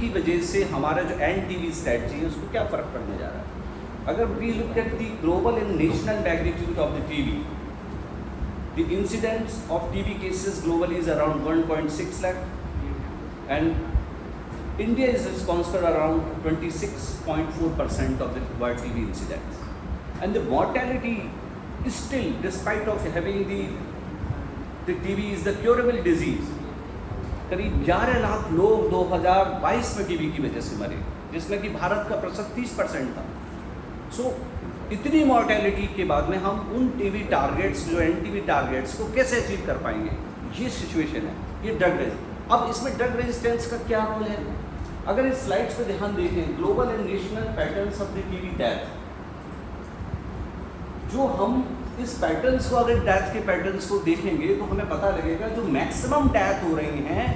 की वजह से हमारा जो एंड टीवी स्ट्रेटजी है उसको क्या फ़र्क पड़ने जा रहा है। अगर we look at the global and national magnitude of the TV, the incidence of TV cases globally is around 1.6 lakh and India is responsible around 26.4% of the world TB incidents, and the mortality is still, despite of having the TB is the curable disease, करीब 11 लाख लोग 2022 में TB की वजह से मरे, जिसमें कि भारत का प्रतिशत 30% था। सो इतनी मॉर्टेलिटी के बाद में हम उन टीबी टारगेट्स जो एन टीबी टारगेट्स को कैसे अचीव कर पाएंगे, ये सिचुएशन है। ये ड्रग रेजिस्टेंस, अब इसमें ड्रग रेजिस्टेंस का क्या रोल है? अगर इस स्लाइड्स पे ध्यान देखें, global and national patterns of the TB death, जो हम इस पैटर्न्स को, अगर डेथ के पैटर्न्स को देखेंगे तो हमें पता लगेगा जो मैक्सिमम डेथ हो रही हैं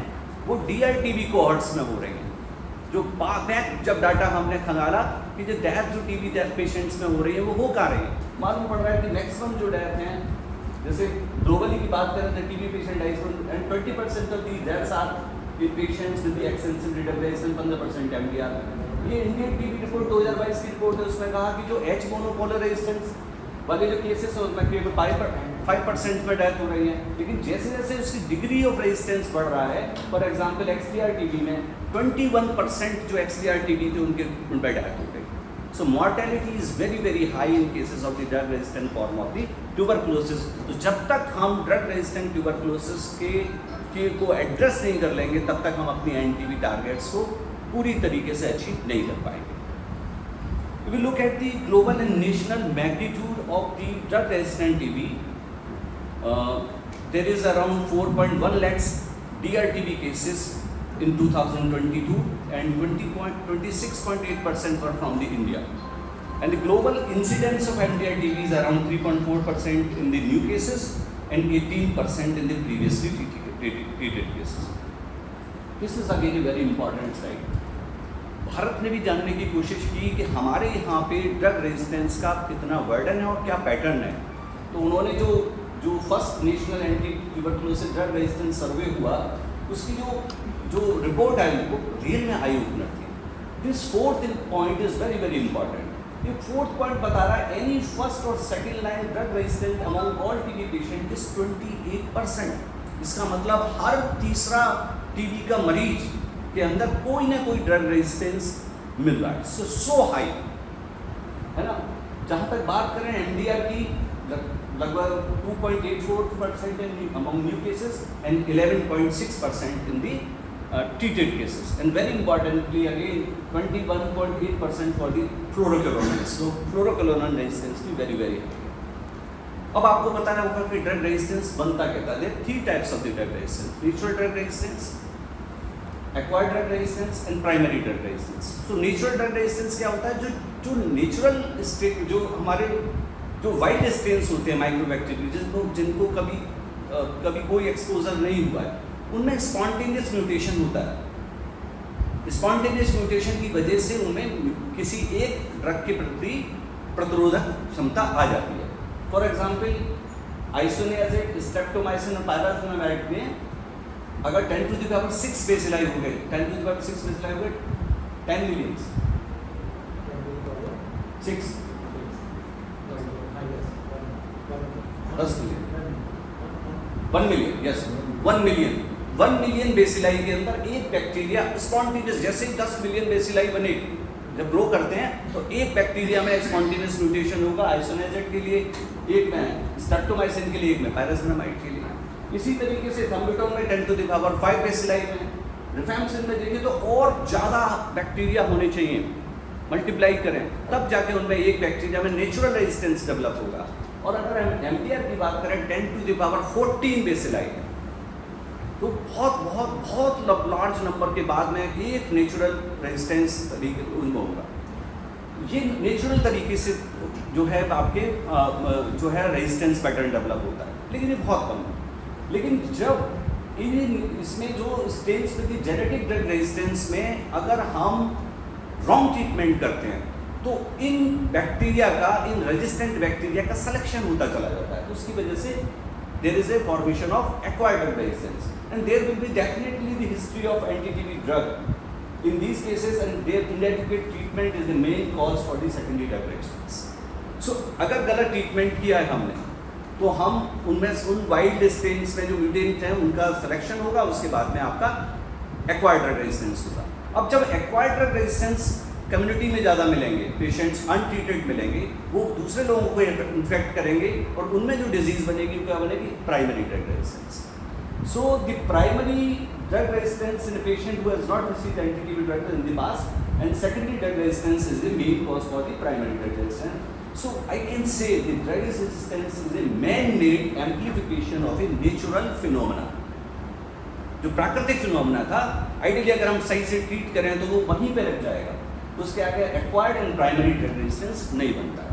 वो DRTB कोहॉर्ट्स में हो रही हैं। जो बैक जब डाटा हमने खंगाला कि जो डेथ जो टीबी डेथ पेशेंट्स में हो रही है वो हो कहाँ रही है, मालूम पड़ रहा है कि मैक्सिमम जो डेथ हैं, जैसे ग्लोबली की बात करें तो TB patient and 20% of the deaths are in patients with extensive DWS and 15% MDR। ये इंडियन टीबी रिपोर्ट 2022 की रिपोर्ट है, उसमें कहा कि जो H मोनोपोलर रेजिस्टेंस वाले जो केसेस है उसमें करीब 5% में डेथ हो रही है, लेकिन जैसे जैसे उसकी डिग्री ऑफ रेजिस्टेंस बढ़ रहा है, फॉर एग्जांपल XDR-TB में 21% जो XDR-TB थे उन पर डेथ हो गई। So mortality is very very high in cases of the drug resistant form of the tuberculosis. तो जब तक हम ड्रग रेजिस्टेंट ट्यूबरकुलोसिस के को एड्रेस नहीं कर लेंगे तब तक हम अपनी एन-टीबी टारगेट्स को पूरी तरीके से अचीव नहीं कर पाएंगे। If we look at the global and national magnitude of the drug-resistant TB, there is around 4.1 lakhs DRTB cases in 2022, and 26.8% were from the India. And the global incidence of MDR-TB is around 3.4% in the new cases and 18% in the previously treated cases. This is again a very important slide. Bharat ने भी जानने की कोशिश की कि हमारे यहाँ पे ड्रग रेजिस्टेंस का कितना वर्डन है और क्या पैटर्न है। तो उन्होंने जो first national anti tuberculosis drug resistance survey हुआ, उसकी जो रिपोर्ट आई वो रियल में आई ओपनर थी। This fourth point is very very important. ये फोर्थ पॉइंट बता रहा है एनी फर्स्ट और second line drug resistant among all TB patient is 28%। इसका मतलब हर तीसरा टीबी का मरीज के अंदर कोई ना कोई ड्रग रेजिस्टेंस मिल रहा है। सो हाई है ना। जहाँ तक बात करें MDR की, लगभग 2.84% in among new cases and 11.6% in the treated cases, and very importantly again 21.8% for the fluoroquinolones. So fluoroquinolone resistance भी very very high. अब आपको बताना होगा कि ड्रग रेजिस्टेंस बनता क्या था। There 3 types of the drug resistance: natural drug resistance, acquired drug resistance and primary drug resistance. So natural drug resistance क्या होता है? जो नेचुरल स्ट्रेन, जो हमारे जो वाइल्ड स्ट्रेन्स होते हैं माइक्रोबैक्टीरिया, जिनको कभी कोई एक्सपोजर नहीं हुआ है, उनमें स्पॉन्टेनियस म्यूटेशन होता है। स्पॉन्टेनियस म्यूटेशन की वजह से उनमें किसी एक ड्रग के प्रति प्रतिरोधक क्षमता आ जाती है। फॉर एग्जाम्पल आइसोनियाजेड, स्ट्रेप्टोमाइसिन और पायराथोनामाइड में अगर 10 to the power 6 बेसिलाई हो गए, 10 to the power 6 बेसिलाई हो गए, 10 million 6 10 million 1 million, yes 1 million bacilli के अंदर एक बैक्टीरिया स्पॉन्टेनियस, जैसे ही 10 मिलियन बेसिलाई बने जब ग्रो करते हैं तो एक बैक्टीरिया में स्पॉन्टेनियस म्यूटेशन होगा। आइसोनियाजेड के लिए एक में, स्ट्रेप्टोमाइसिन के लिए एक में, पायराथोनामाइड के लिए। इसी तरीके से थम्बुटोन में 10 to the power 5 बेसिलाई में, रिफैम्सिन में देखें तो और ज़्यादा बैक्टीरिया होने चाहिए, मल्टीप्लाई करें तब जाके उनमें एक बैक्टीरिया में नेचुरल रेजिस्टेंस डेवलप होगा। और अगर हम MDR की बात करें 10 to the power 14 बेसिलाई है, तो बहुत लार्ज नंबर के बाद में एक नेचुरल रेजिस्टेंस तरीके उनमें होगा। ये नेचुरल तरीके से जो है आपके जो है रेजिस्टेंस पैटर्न डेवलप होता है, लेकिन ये बहुत कम है। लेकिन जब इसमें जो स्टेज की जेनेटिक ड्रग रेजिस्टेंस में अगर हम रॉन्ग ट्रीटमेंट करते हैं तो इन बैक्टीरिया का, इन रेजिस्टेंट बैक्टीरिया का सिलेक्शन होता चला जाता है। तो उसकी वजह से there is a formation of acquired drug resistance, and there will be definitely the history of anti-TB drug In these cases, and their inadequate treatment is the main cause for the secondary drug resistance. So अगर गलत treatment किया है हमने, तो हम उनमें उन wild strains में जो म्यूटेंट हैं उनका सिलेक्शन होगा, उसके बाद में आपका एक्वायर्ड ड्रग रेजिस्टेंस होगा। अब जब एक्वायर्ड ड्रग रेजिस्टेंस कम्युनिटी में ज़्यादा मिलेंगे, पेशेंट्स अनट्रीटेड मिलेंगे, वो दूसरे लोगों को इन्फेक्ट करेंगे और उनमें जो डिजीज़ बनेगी वो क्या बनेगी? Primary drug resistance. So the primary drug resistance in a patient who has not received anti-TB drug in the past, and secondary drug resistance is the main cause for the primary drug resistance. So I can say the drug resistance is a man-made amplification of a natural phenomena. जो प्राकृतिक phenomena था, ideally अगर हम सही से treat करें तो वो वहीं पे रख जाएगा, उसके आगे acquired and primary drug resistance नहीं बनता है।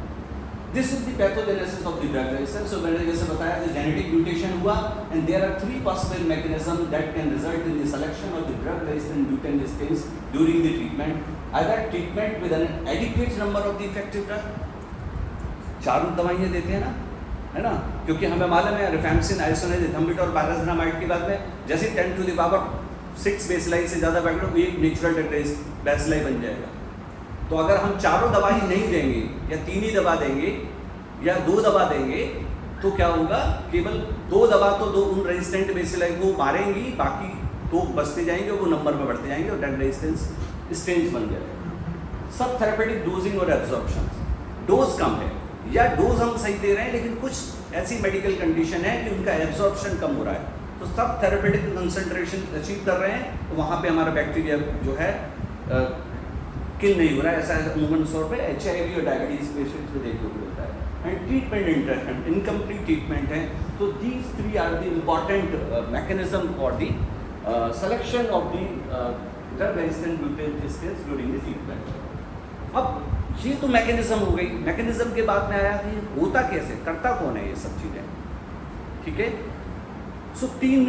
This is the pathogenesis of the drug resistance. So मैंने जैसे बताया कि जेनेटिक म्यूटेशन हुआ, and there are 3 possible mechanism that can result in the selection of the drug resistant mutant strains during the treatment. Either treatment with an adequate number of the effective drug, 4 दवाइयाँ देते हैं ना, है ना, क्योंकि हमें मालूम है रिफैम्सिन, आइसोनिazid, एथम्बिटोल और पायरासिटामाइड की बात में जैसे 10 to the power 6 बेसलाइन से ज़्यादा बैठ लो, एक नेचुरल ड्रग बेसलाइन बन जाएगा। तो अगर हम 4 दवाई नहीं देंगे या 3 ही दवा देंगे या 2 दवा देंगे तो क्या होगा? केवल 2 दवा तो 2 उन रेजिस्टेंट बेसलाइन को मारेंगी, बाकी 2 बचते जाएंगे, वो नंबर में बढ़ते जाएंगे और ड्रग रेजिस्टेंस स्ट्रेन्स बन जाएगा। सब थेरेपेटिक डोजिंग और एब्जॉर्प्शन, डोज कम है या डोज हम सही दे रहे हैं लेकिन कुछ ऐसी मेडिकल कंडीशन है कि उनका एब्जॉर्प्शन कम हो रहा है, तो सब थेरेपेटिक कंसंट्रेशन अचीव कर रहे हैं, तो वहाँ पे हमारा बैक्टीरिया जो है किल नहीं हो रहा है। ऐसा अमूमन तौर पे HIV और डायबिटीज पेशेंट्स में देखने को मिलता है। And treatment interferent incomplete treatment है, तो these 3 are the important mechanism for the selection of the drug resistant mutant strains during the treatment. अब ये तो मैकेनिज्म हो गई, मैकेनिज्म के बाद में आया कि होता कैसे, करता कौन है ये सब चीज़ें, ठीक है। सो 3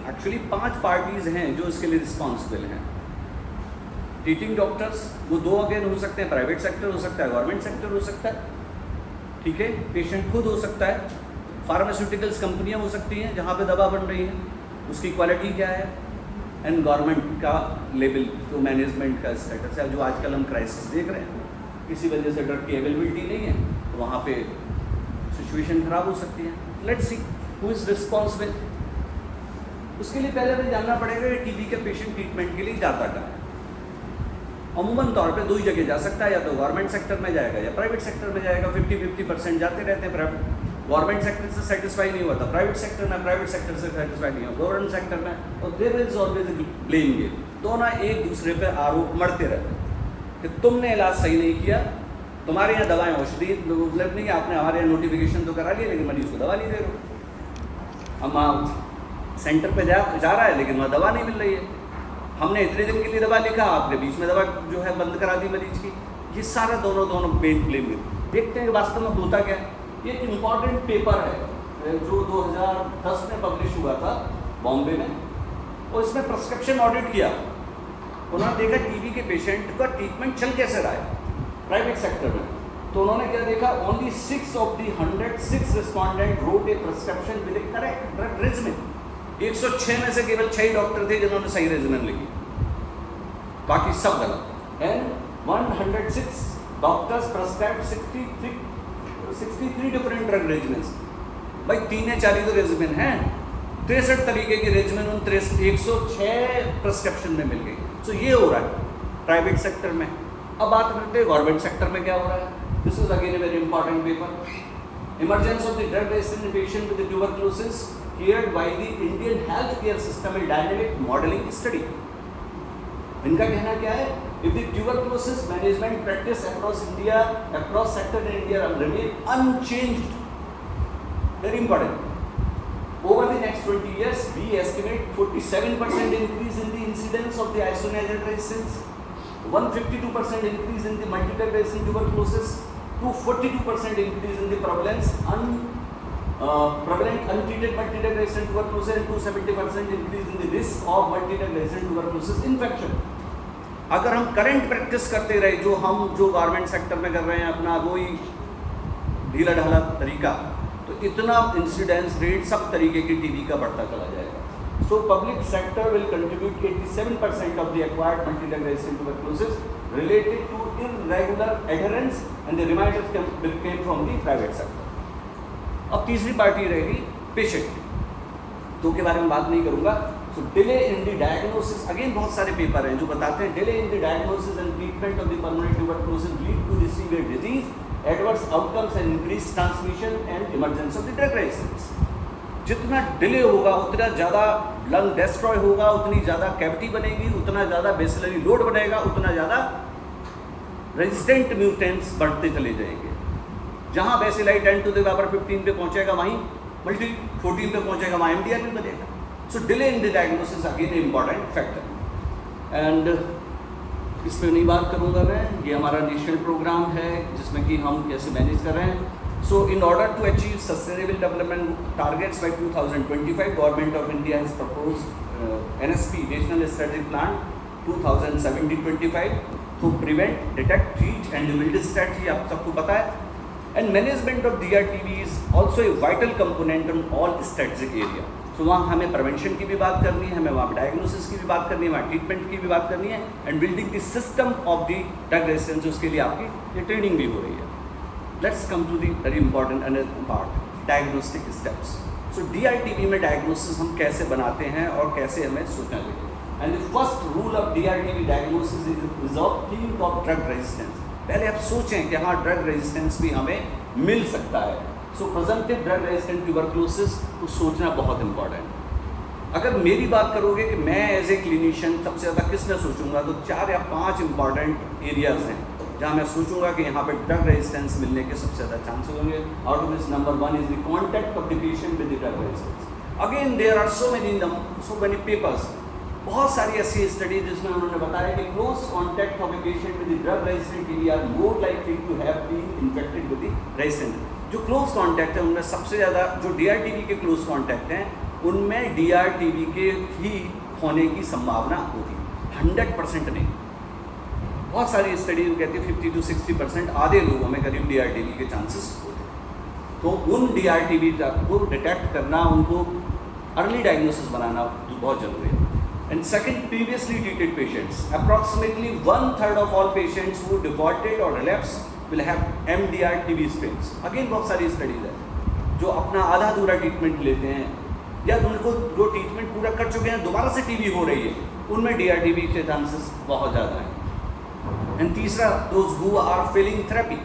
एक्चुअली 5 पार्टीज हैं जो इसके लिए रिस्पॉन्सिबल हैं। ट्रीटिंग डॉक्टर्स, वो 2 अगेन हो सकते हैं, प्राइवेट सेक्टर हो सकता है, गवर्नमेंट सेक्टर हो सकता है, ठीक है, पेशेंट खुद हो सकता है, फार्मास्यूटिकल्स कंपनियां हो सकती हैं जहाँ पे दवा बन रही है, उसकी क्वालिटी क्या है, एंड गवर्नमेंट का लेवल, तो मैनेजमेंट का स्टेटस है। जो आजकल हम क्राइसिस देख रहे हैं, किसी वजह से ड्रग की अवेलेबिलिटी नहीं है, तो वहाँ पे सिचुएशन खराब हो सकती है। Let's see who is responsible. उसके लिए पहले हमें जानना पड़ेगा कि TB के पेशेंट ट्रीटमेंट के लिए जाता कहाँ है। अमूमन तौर पे 2 ही जगह जा सकता है, या तो गवर्नमेंट सेक्टर में जाएगा या प्राइवेट सेक्टर में जाएगा। 50-50% जाते रहते हैं, गवर्नमेंट सेक्टर से सेटिस्फाई नहीं होता, प्राइवेट सेक्टर में, प्राइवेट सेक्टर से सेटिस्फाई नहीं होता गवर्नमेंट सेक्टर में, और there is always blame game. दोनों एक दूसरे पे आरोप मरते रहते हैं कि तुमने इलाज सही नहीं किया, तुम्हारे यहाँ दवाएं औषधि उपलब्ध नहीं है, आपने हमारे यहाँ नोटिफिकेशन तो करा लिया लेकिन मरीज को दवा नहीं दे रहे हो। हम सेंटर पे जा रहा है लेकिन वहाँ दवा नहीं मिल रही है, हमने इतने दिन के लिए दवा लिखा, आपने बीच में दवा जो है बंद करा दी मरीज की। ये सारा दोनों ब्लेम देखते हैं वास्तव में होता क्या है। ये एक इम्पॉर्टेंट पेपर है जो 2010 में पब्लिश हुआ था बॉम्बे में, और इसमें प्रिस्क्रिप्शन ऑडिट किया। उन्होंने देखा TB के पेशेंट का ट्रीटमेंट चल कैसे रहा है प्राइवेट सेक्टर में, तो उन्होंने क्या देखा, only 6 of the 106 respondent wrote a prescription with A correct drug regimen. 106 में से केवल 6 ही डॉक्टर थे जिन्होंने सही रेजिमेन लिखी, बाकी सब गलत। And 106 doctors prescribe 63 different drug regimens. भाई 3 या 4 तो रेजिमेन हैं, 63 तरीके की रेजिमेन उन 106 प्रिस्क्रिप्शन में मिल गई। तो ये हो रहा है प्राइवेट सेक्टर में। अब बात करते हैं गवर्नमेंट सेक्टर में क्या हो रहा है। This is again a very important paper, emergence of the drug resistant patient with tuberculosis cared by the Indian health care system a dynamic modelling study. इनका कहना क्या है, if the tuberculosis management practice across India, across sector in India remain unchanged, very important, over the next 20 years we estimate 47% increase in the incidence of the isoniazid resistance, 152% increase in the multi-drug resistant tuberculosis, 242% increase in the prevalent untreated multi-drug resistant tuberculosis, and 270% increase in the risk of multi-drug resistant tuberculosis infection। अगर हम current practice करते रहे जो government sector में कर रहे हैं अपना वही ढीला ढाला तरीका, तो इतना इंसिडेंस रेट सब तरीके की TB का बढ़ता चला जाएगा। So public sector will contribute 87% of the acquired multi-drug resistant tuberculosis related to irregular adherence and the remainder came from the private sector. अब तीसरी पार्टी रहेगी पेशेंट, तो के बारे में बात नहीं करूँगा. So delay in the diagnosis, again बहुत सारे पेपर हैं जो बताते हैं delay in the diagnosis and treatment of the pulmonary tuberculosis lead to the severe disease, adverse outcomes and increased transmission and emergence of the drug resistance. जितना delay होगा उतना ज़्यादा लंग डिस्ट्रॉय होगा, उतनी ज़्यादा कैविटी बनेगी, उतना ज़्यादा बेसिलरी लोड बनेगा, उतना ज़्यादा रेजिस्टेंट म्यूटेंट्स बढ़ते चले जाएंगे. जहाँ बेसिलाई 10 to the power 15 पे पहुँचेगा वहीं मल्टी 14 पे पहुँचेगा वहाँ MDR भी बनेगा. So delay in the diagnosis again important factor. And इस पर नहीं बात करूँगा मैं, ये हमारा नेशनल प्रोग्राम है जिसमें कि हम कैसे मैनेज कर रहे हैं. So in order to achieve sustainable development targets by 2025, Government of India has proposed NSP, National Strategic Plan 2017-25 to prevent, detect, treat and build strategy. आप सबको पता है. And management of DRTB is also a vital component on all strategic area. So वहाँ हमें prevention की भी बात करनी है, हमें वहाँ diagnosis की भी बात करनी है, वहाँ treatment की भी बात करनी है, and building the system of the drug resistance, उसके लिए आपकी ये training भी हो रही है. Let's come to the very important another part, diagnostic steps. So DRTB में diagnosis हम कैसे बनाते हैं और कैसे हमें सोचना चाहिए. And the first rule of DRTB diagnosis is of think of drug resistance. पहले आप सोचें कि हाँ drug resistance भी हमें मिल सकता है. So presumptive drug resistant tuberculosis को सोचना बहुत important. अगर मेरी बात करोगे कि मैं एज ए क्लिनिशियन सबसे ज़्यादा किस में सोचूंगा, तो 4 या 5 इंपॉर्टेंट एरियाज हैं जहाँ मैं सोचूंगा कि यहाँ पे ड्रग रेजिस्टेंस मिलने के सबसे ज़्यादा चांसेस होंगे. Out of this number 1 is the contact of the patient with the drug resistance. Again there are so many papers, बहुत सारी ऐसी स्टडीज जिसमें उन्होंने बताया कि close contact of a patient with the drug resistant TB are more likely to have been infected with the resistant. जो close contact है उनमें सबसे ज़्यादा जो DRTB के क्लोज कॉन्टैक्ट हैं उनमें DRTB के ही होने की संभावना होती है, 100% नहीं. बहुत सारी स्टडीज कहती है 50 to 60% आधे लोगों में करीब DRTB के चांसेस होते हैं. तो उन DRTB को डिटेक्ट करना, उनको अर्ली डायग्नोसिस बनाना बहुत ज़रूरी है. And second, previously treated patients, approximately 1/3 of all patients who defaulted और relapse will have MDR-TB strains. Again बहुत सारी स्टडीज है जो अपना आधा अधूरा ट्रीटमेंट लेते हैं या उनको जो ट्रीटमेंट पूरा कर चुके हैं दोबारा से TB हो रही है, उनमें DRTB के चांसेस बहुत ज़्यादा हैं. एंड तीसरा, those who are failing therapy.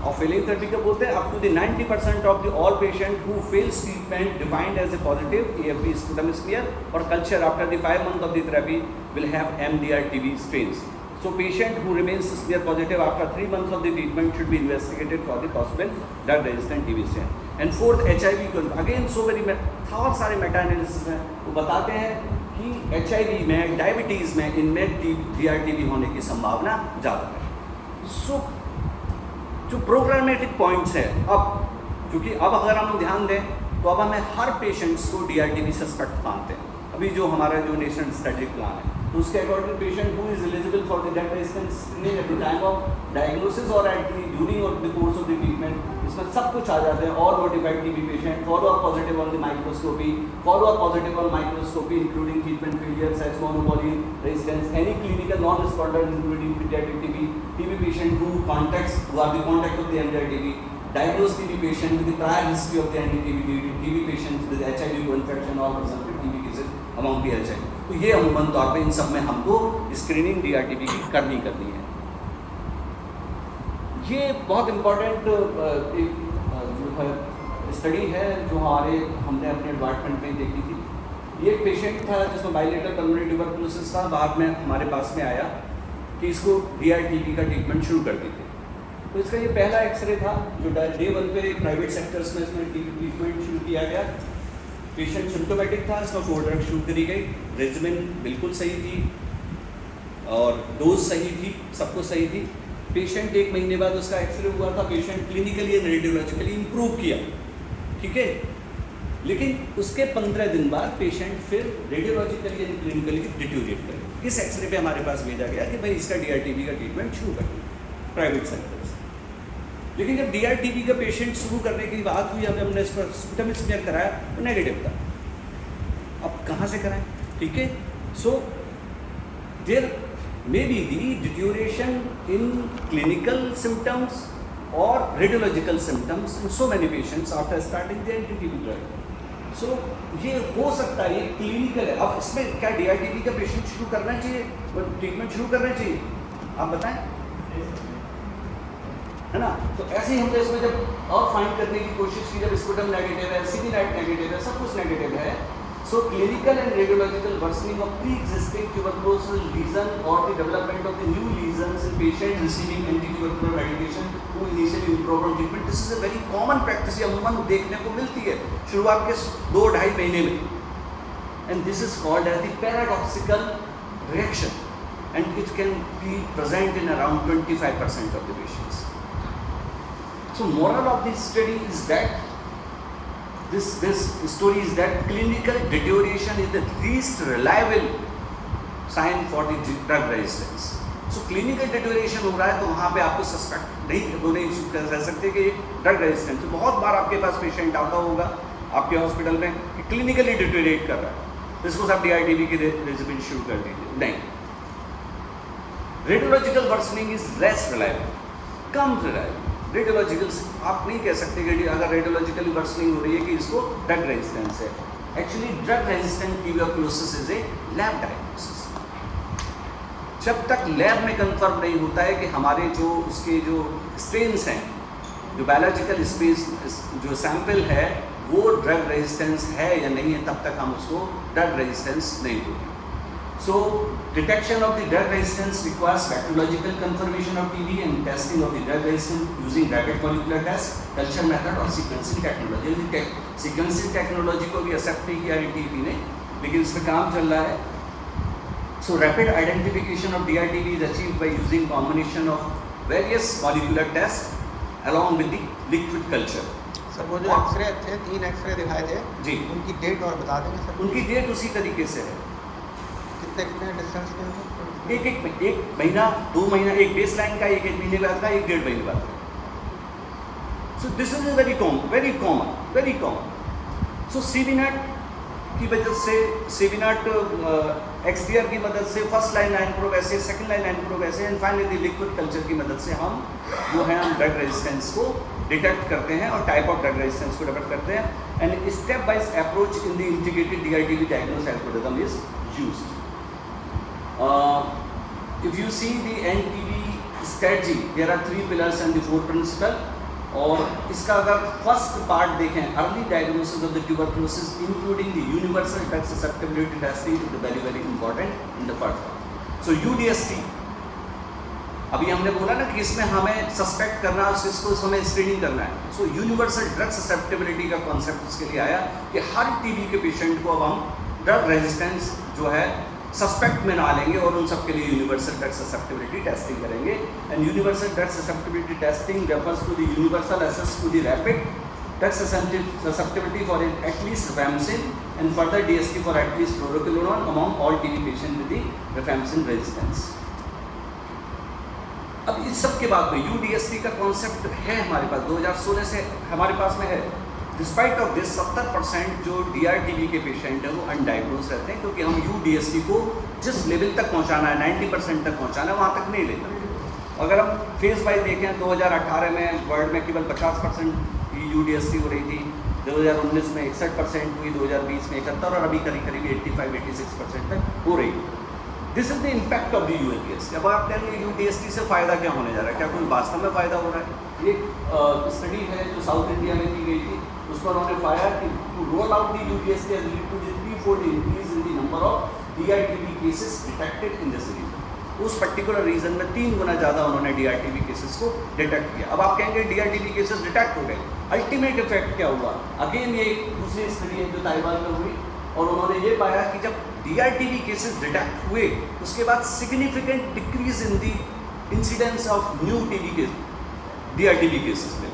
और फेलिंग थेरेपी का बोलते हैं up to the 90% of the all patient who fails treatment defined as a positive AFP sputum smear और culture after the 5 months of the therapy will have MDR-TB strains. So patient who remains smear positive after 3 months of the treatment should be investigated for the possible drug resistant TB strain. And fourth, HIV. Again so very बहुत सारे Meta analysis हैं वो बताते हैं कि HIV में, diabetes में, इनमें DRTB होने की संभावना ज़्यादा है. सो जो प्रोग्रामेटिक पॉइंट्स हैं, अब क्योंकि अब अगर हम ध्यान दें तो अब हमें हर पेशेंट्स को DRTB सस्पेक्ट मानते हैं. अभी जो हमारा जो नेशनल स्ट्रेटेजिक प्लान है तो उसके according patient who is eligible for the drug resistance screening at the time of diagnosis और at the during of the course of the treatment, इसमें सब कुछ आ जाते हैं. All notified TB patient, follow up positive on the microscopy, follow up positive on microscopy including treatment failure, sex monopoly resistance, any clinical non responder including paediatric TB patient who are the contact of the MDR-TB, diagnosed TB patient with the prior history of the TB patients with HIV co-infection or presumptive TB cases among the HIV. तो ये अमूमन तौर पे इन सब में हमको screening DRTB की करनी है. ये बहुत इम्पोर्टेंट जो है स्टडी है जो हमने अपने डिपार्टमेंट में देखी थी. ये एक पेशेंट था जिसमें बाइलेटरल पल्मोनरी ट्यूबरकुलोसिस था. बाद में हमारे पास में आया कि इसको DRTB का ट्रीटमेंट शुरू कर दी थी. तो इसका ये पहला एक्सरे था जो डे 1 पे प्राइवेट सेक्टर्स में इसमें ट्रीटमेंट शुरू किया गया. पेशेंट सिम्टोमेटिक था, इसका 4 ड्रग शुरू करी गई. रेजिमेन बिल्कुल सही थी और डोज सही थी, सब कुछ सही थी. पेशेंट 1 महीने बाद उसका एक्सरे हुआ था. Patient clinically and radiologically improve किया, ठीक है. लेकिन उसके 15 दिन बाद पेशेंट फिर रेडियोलॉजिकली एंड क्लिनिकली डिटोरिएट कर. इस एक्सरे पे हमारे पास भेजा गया कि भाई इसका DRTB का ट्रीटमेंट शुरू कर दिया प्राइवेट सेक्टर से. लेकिन जब DRTB का पेशेंट शुरू करने की बात हुई, हमने इस पर स्पुटम स्मीयर कराया तो नेगेटिव था. कहाँ से कराएं, ठीक है। So there may be the deterioration in clinical symptoms और radiological symptoms in so many patients after starting the anti TB drug. So ये हो सकता है, ये क्लिनिकल है। अब इसमें क्या DRTB का पेशेंट शुरू करना चाहिए, ट्रीटमेंट शुरू करना चाहिए, आप बताएं, है ना। तो ऐसे ही हमने इसमें जब और फाइंड करने की कोशिश की, जब स्पुटम नेगेटिव है, CV नेट नेगेटिव है, सब कुछ नेगेटिव है, so clinical and radiological worsening of pre existing tuberculosis lesion और the development of the new lesions in patient receiving anti tubercular medication to initially improve treatment, this is a very common practice, अमूमन देखने को मिलती है शुरुआत के 2-2.5 महीने में, and this is called as the paradoxical reaction and it can be present in around 25% of the patients. So moral of this study is that this story is that clinical deterioration is the least reliable sign for the drug resistance. So clinical deterioration हो रहा है तो वहाँ पे आपको suspect नहीं कह सकते कि ड्रग रेजिस्टेंस। तो बहुत बार आपके पास पेशेंट आता होगा आपके हॉस्पिटल में कि क्लिनिकली डिटोरिएट कर रहा है, तो इसको आप DRTB के रेजिमेंट शुरू कर दीजिए, नहीं। Radiological worsening is less reliable, come reliable. Radiological आप नहीं कह सकते कि अगर रेडियोलॉजिकली वर्सनिंग हो रही है कि इसको ड्रग रेजिस्टेंस है। Actually drug resistant tuberculosis is a lab diagnosis. जब तक लैब में कंफर्म नहीं होता है कि हमारे जो उसके जो स्ट्रेन्स हैं, जो बायोलॉजिकल स्पेस जो सैंपल है वो ड्रग रेजिस्टेंस है या नहीं है, तब तक हम उसको ड्रग रेजिस्टेंस नहीं बोलते। So detection of the drug resistance requires bacteriological confirmation of TB and testing of the drug resistance using rapid molecular test, culture method और sequencing technology। sequencing technology को भी accept नहीं किया TB ने, लेकिन इस पर काम चल रहा है। So rapid identification of DRTB is achieved by using combination of various molecular tests along with the liquid culture। Sir वो जो एक्सरे थे 3 एक्सरे दिखाए थे जी, उनकी डेट और बता देंगे सर? उनकी डेट उसी तरीके से है, कितने डिस्टेंस में? एक महीना 2 महीना, एक बेस लाइन का 1 महीने बाद का, 1-1.5 महीने बाद का। So this is very common. So CVNAT की वजह से, CVNAT XDR की मदद से फर्स्ट लाइन प्रोब ऐसे, सेकंड लाइन प्रोब ऐसे, एंड फाइनली लिक्विड कल्चर की मदद से हम जो है हम ड्रग रेजिस्टेंस को डिटेक्ट करते हैं और टाइप ऑफ ड्रग रेजिस्टेंस को डिटेक्ट करते हैं। And step wise approach in the integrated DRTB diagnosis algorithm is used. If you see the NTB strategy, there are 3 pillars and the 4 principles। और इसका अगर फर्स्ट पार्ट देखें, early diagnosis of the tuberculosis including the universal drug susceptibility testing is very very important in the first part. So UDST अभी हमने बोला ना कि इसमें हमें सस्पेक्ट करना है, इसको हमें स्क्रीनिंग करना है। सो यूनिवर्सल ड्रग ससेप्टिबिलिटी का कॉन्सेप्ट इसके लिए आया कि हर TB के पेशेंट को अब हम ड्रग रेजिस्टेंस जो है सस्पेक्ट में ना लेंगे और उन सब के लिए यूनिवर्सल ड्रग ससेप्टिबिलिटी टेस्टिंग करेंगे। And universal drug susceptibility testing refers to the universal access to the rapid drug susceptibility for at least rifampicin and further DST for at least fluoroquinolone among all TB patient with the rifampicin resistance. अब इस सब के बाद में UDST का concept है हमारे पास, 2016 से हमारे पास में है। डिस्पाइट ऑफ दिस 70% जो DRTB के पेशेंट हैं वो अनडायग्नोज रहते हैं, क्योंकि हम UDST को जिस लेवल तक पहुंचाना है 90% तक पहुंचाना है वहाँ तक नहीं लेते। अगर हम फेज वाइज देखें 2018 में वर्ल्ड में केवल 50% की UDST हो रही थी, 2019 में 61% हुई, 2020 में 71 और अभी करीब करीब 85-86% तक हो रही है। This is the impact of the UDST। अब आप कहेंगे UDST से फ़ायदा क्या होने जा रहा है, क्या कोई वास्तव में फ़ायदा हो रहा है? ये स्टडी है जो साउथ इंडिया में की गई थी, उसमें उन्होंने पाया कि to roll out the UDST has led to the 3-fold increase in the number of DRTB cases detected in this region। उस पर्टिकुलर रीजन में 3 गुना ज़्यादा उन्होंने DRTB केसेस को डिटेक्ट किया। अब आप कहेंगे DRTB केसेस डिटेक्ट हो गए, अल्टीमेट इफेक्ट क्या हुआ? अगेन ये दूसरी स्टडी है जो ताइवान में हुई और उन्होंने ये पाया कि जब DRTB केसेस डिटेक्ट हुए उसके बाद significant decrease in the incidence of new DRTB cases में।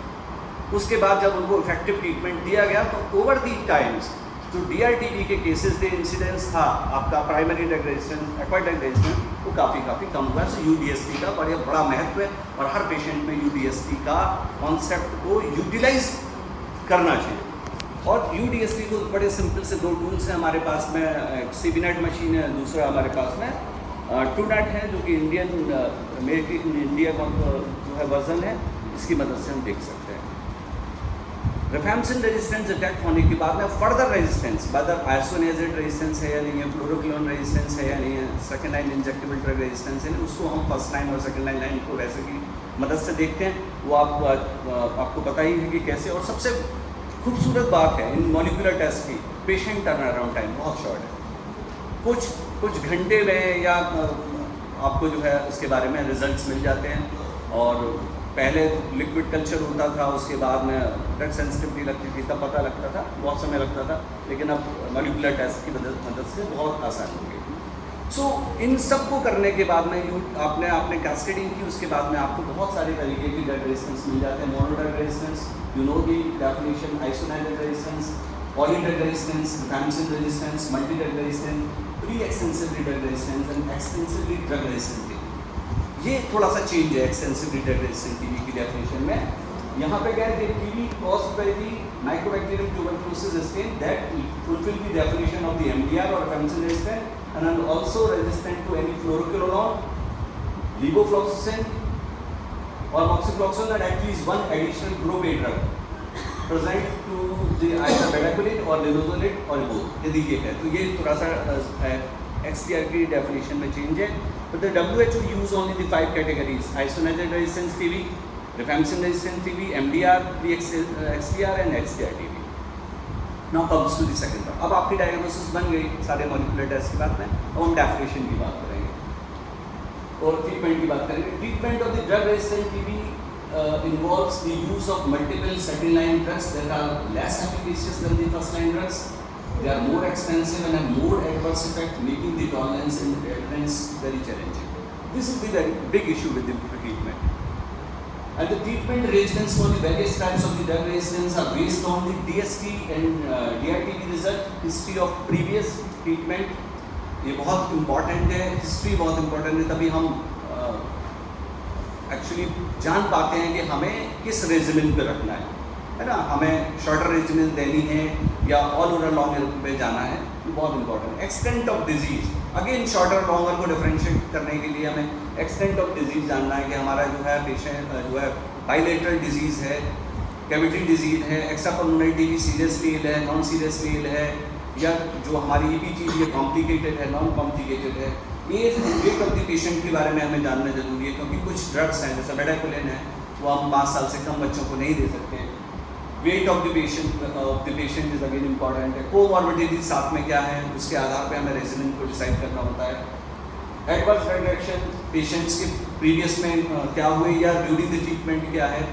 उसके बाद जब उनको इफेक्टिव ट्रीटमेंट दिया गया तो ओवर दी टाइम्स जो DRTB के केसेस के इंसिडेंस था आपका primary drug resistance, acquired drug resistance, वो काफ़ी कम हुआ। सो UDST का बड़ा महत्व है और हर पेशेंट में UDST का कॉन्सेप्ट को यूटिलाइज करना चाहिए। और UDST को बड़े सिंपल से 2 टूल्स हैं हमारे पास में, एक CBNet मशीन है, दूसरा हमारे पास में TrueNet है, जो कि मेड इन इंडिया का जो है वर्जन है, इसकी मदद से हम देख सकते हैं। रिफैम्सिन रेजिस्टेंस डिटेक्ट होने के बाद में फर्दर रेजिस्टेंस, बदर आइसोनियाजिड रेजिस्टेंस है या नहीं है, फ्लोरोक्विनोन रेजिस्टेंस है या नहीं है, second line injectable drug resistance है, उसको हम फर्स्ट लाइन और सेकेंड लाइन को वैसे की मदद से देखते हैं। वो आपको पता ही है कि कैसे। और सबसे खूबसूरत बात है इन मॉलिक्यूलर टेस्ट की, पेशेंट टर्न अराउंड टाइम बहुत शॉर्ट है, कुछ घंटे में या आपको जो है उसके बारे में रिजल्ट्स मिल जाते हैं। और पहले लिक्विड कल्चर होता था, उसके बाद में ड्रग सेंसिटिविटी लगती थी, तब पता लगता था, बहुत समय लगता था, लेकिन अब मॉलिक्यूलर टेस्ट की मदद से बहुत आसान हो गई। सो इन सब को करने के बाद में आपने कैस्केडिंग की, उसके बाद में आपको बहुत सारे तरीके की ड्रग रेजिस्टेंस मिल जाते हैं। Mono drug resistance, you know the definition, isoniazid resistance, poly drug resistance, rifampicin resistance, multi drug resistance, pre extensively drug resistance and extensively drug resistance. ये थोड़ा सा चेंज है एक्सटेंसिवली ड्रग रेजिस्टेंट TB की definition में। यहाँ पे क्या है, TB caused by the Mycobacterium tuberculosis strain that fulfill the definition of the MDR or rifampicin resistant and are also resistant to any fluoroquinolone, levofloxacin or moxifloxacin and at least one additional group A drug present to the either bedaquiline or linezolid or both, यदि ये है। तो ये थोड़ा सा XDR की definition में change है। But the WHO use only the 5 categories: isoniazid resistant TB, rifampicin resistant TB, MDR, XDR and XDR TB. Now comes to the second part. अब आपकी डायग्नोसिस बन गई सारे मॉलिक्यूलर टेस्ट के बाद में, अब हम डेफिनेशन की बात करेंगे और ट्रीटमेंट की बात करेंगे। Treatment of the drug resistant TB involves the use of multiple second line drugs that are less efficacious than the first line drugs. They are more expensive and have more adverse effect, making the tolerance and adherence very challenging. This is the very big issue with the treatment. And the treatment regimens for the various types of the drug resistance are based on the DST and DRTB result, history of previous treatment. ये बहुत important है, history बहुत important है, तभी हम actually जान पाते हैं कि हमें किस रेजिमेन पे रखना है ना, हमें शॉर्टर रेजिमेन देनी है या ऑल ओवर लॉन्गर पे जाना है, ये बहुत इंपॉर्टेंट है। Extent of disease, again shorter longer को डिफरेंशिएट करने के लिए हमें एक्सटेंट ऑफ डिजीज जानना है कि हमारा जो है पेशेंट जो है बाइलेटरल डिजीज है, कैविटी डिजीज है, एक्स्ट्रापल्मोनरी TB सीरियसली इल है, नॉन सीरियसली इल है, या जो हमारी EPTB है कॉम्प्लिकेटेड है, नॉन कॉम्प्लिकेटेड है। Age and weight of the patient के बारे में हमें जानना जरूरी है, क्योंकि कुछ ड्रग्स हैं जैसे बेडाक्विलिन है वो हम 5 साल से कम बच्चों को नहीं दे सकते। Wait of the patient is again important है। कोमॉर्बिडिटीज साथ में क्या है, उसके आधार पे हमें रेजिमेन को डिसाइड करना होता है। एडवर्स रिएक्शन पेशेंट्स के प्रीवियस में क्या हुए या ड्यूरिंग द ट्रीटमेंट क्या है,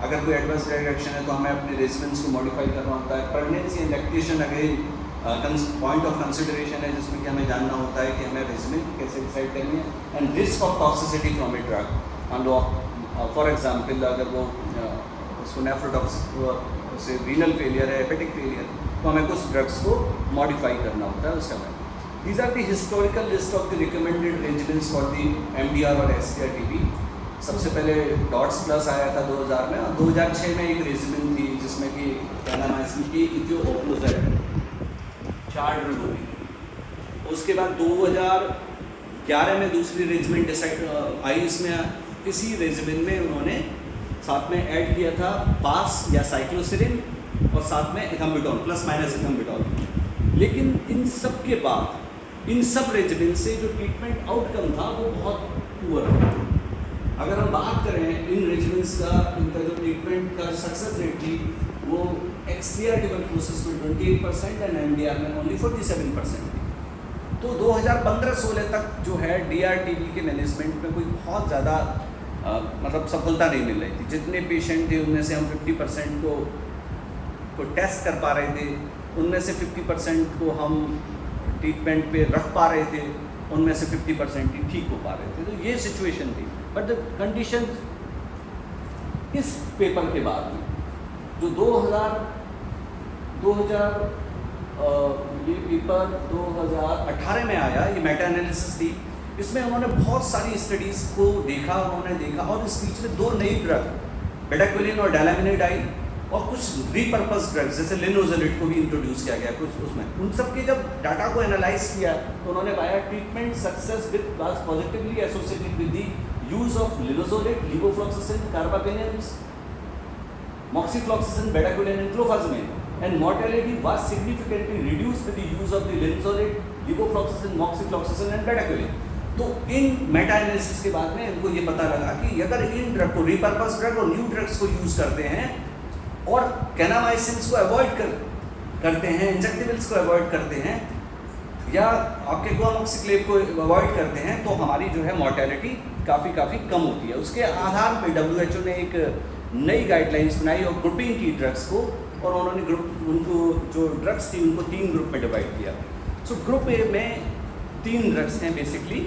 अगर कोई एडवर्स रिएक्शन है तो हमें अपने रेजिमेंट्स को मॉडिफाई करना होता है। Pregnancy and lactation again point of consideration है, जिसमें कि हमें जानना होता है कि हमें रेजिमेन कैसे डिसाइड करनी है। And risk of toxicity from a drug, हम फॉर एग्जांपल अगर वो उसको नेफ्रोटॉक्सिक से रीनल फेलियर है, हेपेटिक फेलियर, तो हमें कुछ ड्रग्स को मॉडिफाई करना होता है उसका। These are the historical list of the recommended regimens for the MDR और SDR TB। सबसे पहले डॉट्स प्लस आया था 2000 में, और 2006 में एक रेजिमेंट थी जिसमें कि पैनामाइसिन की इथियोप्लोज़ाइड 4 ड्रग होगी। उसके बाद 2011 में दूसरी रेजिमेंट डिसाइड आई, इसमें इसी रेजिमेंट में उन्होंने साथ में ऐड किया था पास या साइक्लोसिरिन और साथ में इथाम्बुटोल प्लस माइनस इथाम्बुटोल। लेकिन इन सब के बाद इन सब रेजिमेंट से जो ट्रीटमेंट आउटकम था वो बहुत पुअर था। अगर हम बात करें इन रेजिमेंट्स का, इनका जो ट्रीटमेंट का सक्सेस रेट थी वो XDR ट्यूबरक्लोसिस में 28% एंड MDR में ओनली 47%। तो 2015-16 तक जो है DRTB के मैनेजमेंट में कोई बहुत ज़्यादा मतलब सफलता नहीं मिल रही थी। जितने पेशेंट थे उनमें से हम 50% को टेस्ट कर पा रहे थे, उनमें से 50% को हम ट्रीटमेंट पे रख पा रहे थे, उनमें से 50% ही ठीक हो पा रहे थे। तो ये सिचुएशन थी। बट द कंडीशन इस पेपर के बाद में जो 2000 ये पेपर 2018 में आया, ये मेटा एनालिसिस थी, इसमें उन्होंने बहुत सारी स्टडीज़ को देखा, उन्होंने देखा और इस बीच में 2 नई ड्रग बेडाक्विलिन और डायलामिनेट आई, और कुछ रीपर्पस ड्रग्स जैसे लिनोजोलिड को भी इंट्रोड्यूस किया गया कुछ उसमें। उन सब के जब डाटा को एनालाइज किया तो उन्होंने पाया treatment success with was positively associated with the use of linezolid, levofloxacin, carbapenems, moxifloxacin, bedaquiline and clofazimine, and mortality was significantly reduced with the use of the linezolid, levofloxacin, moxifloxacin and bedaquiline। तो इन Meta analysis के बाद में इनको ये पता लगा कि अगर इन ड्रग को रिपर्पस ड्रग और न्यू ड्रग्स को यूज करते हैं और कैनामाइसिन्स को अवॉइड करते हैं, इंजेक्टेबल्स को अवॉइड करते हैं या आपके गुआनोक्सिक्लेव को अवॉइड करते हैं तो हमारी जो है मॉर्टेलिटी काफ़ी कम होती है। उसके आधार पर WHO ने एक नई गाइडलाइंस बनाई और ग्रुपिंग की ड्रग्स को, और उन्होंने उनको जो ड्रग्स थी उनको 3 ग्रुप में डिवाइड किया। सो ग्रुप ए में 3 ड्रग्स हैं बेसिकली।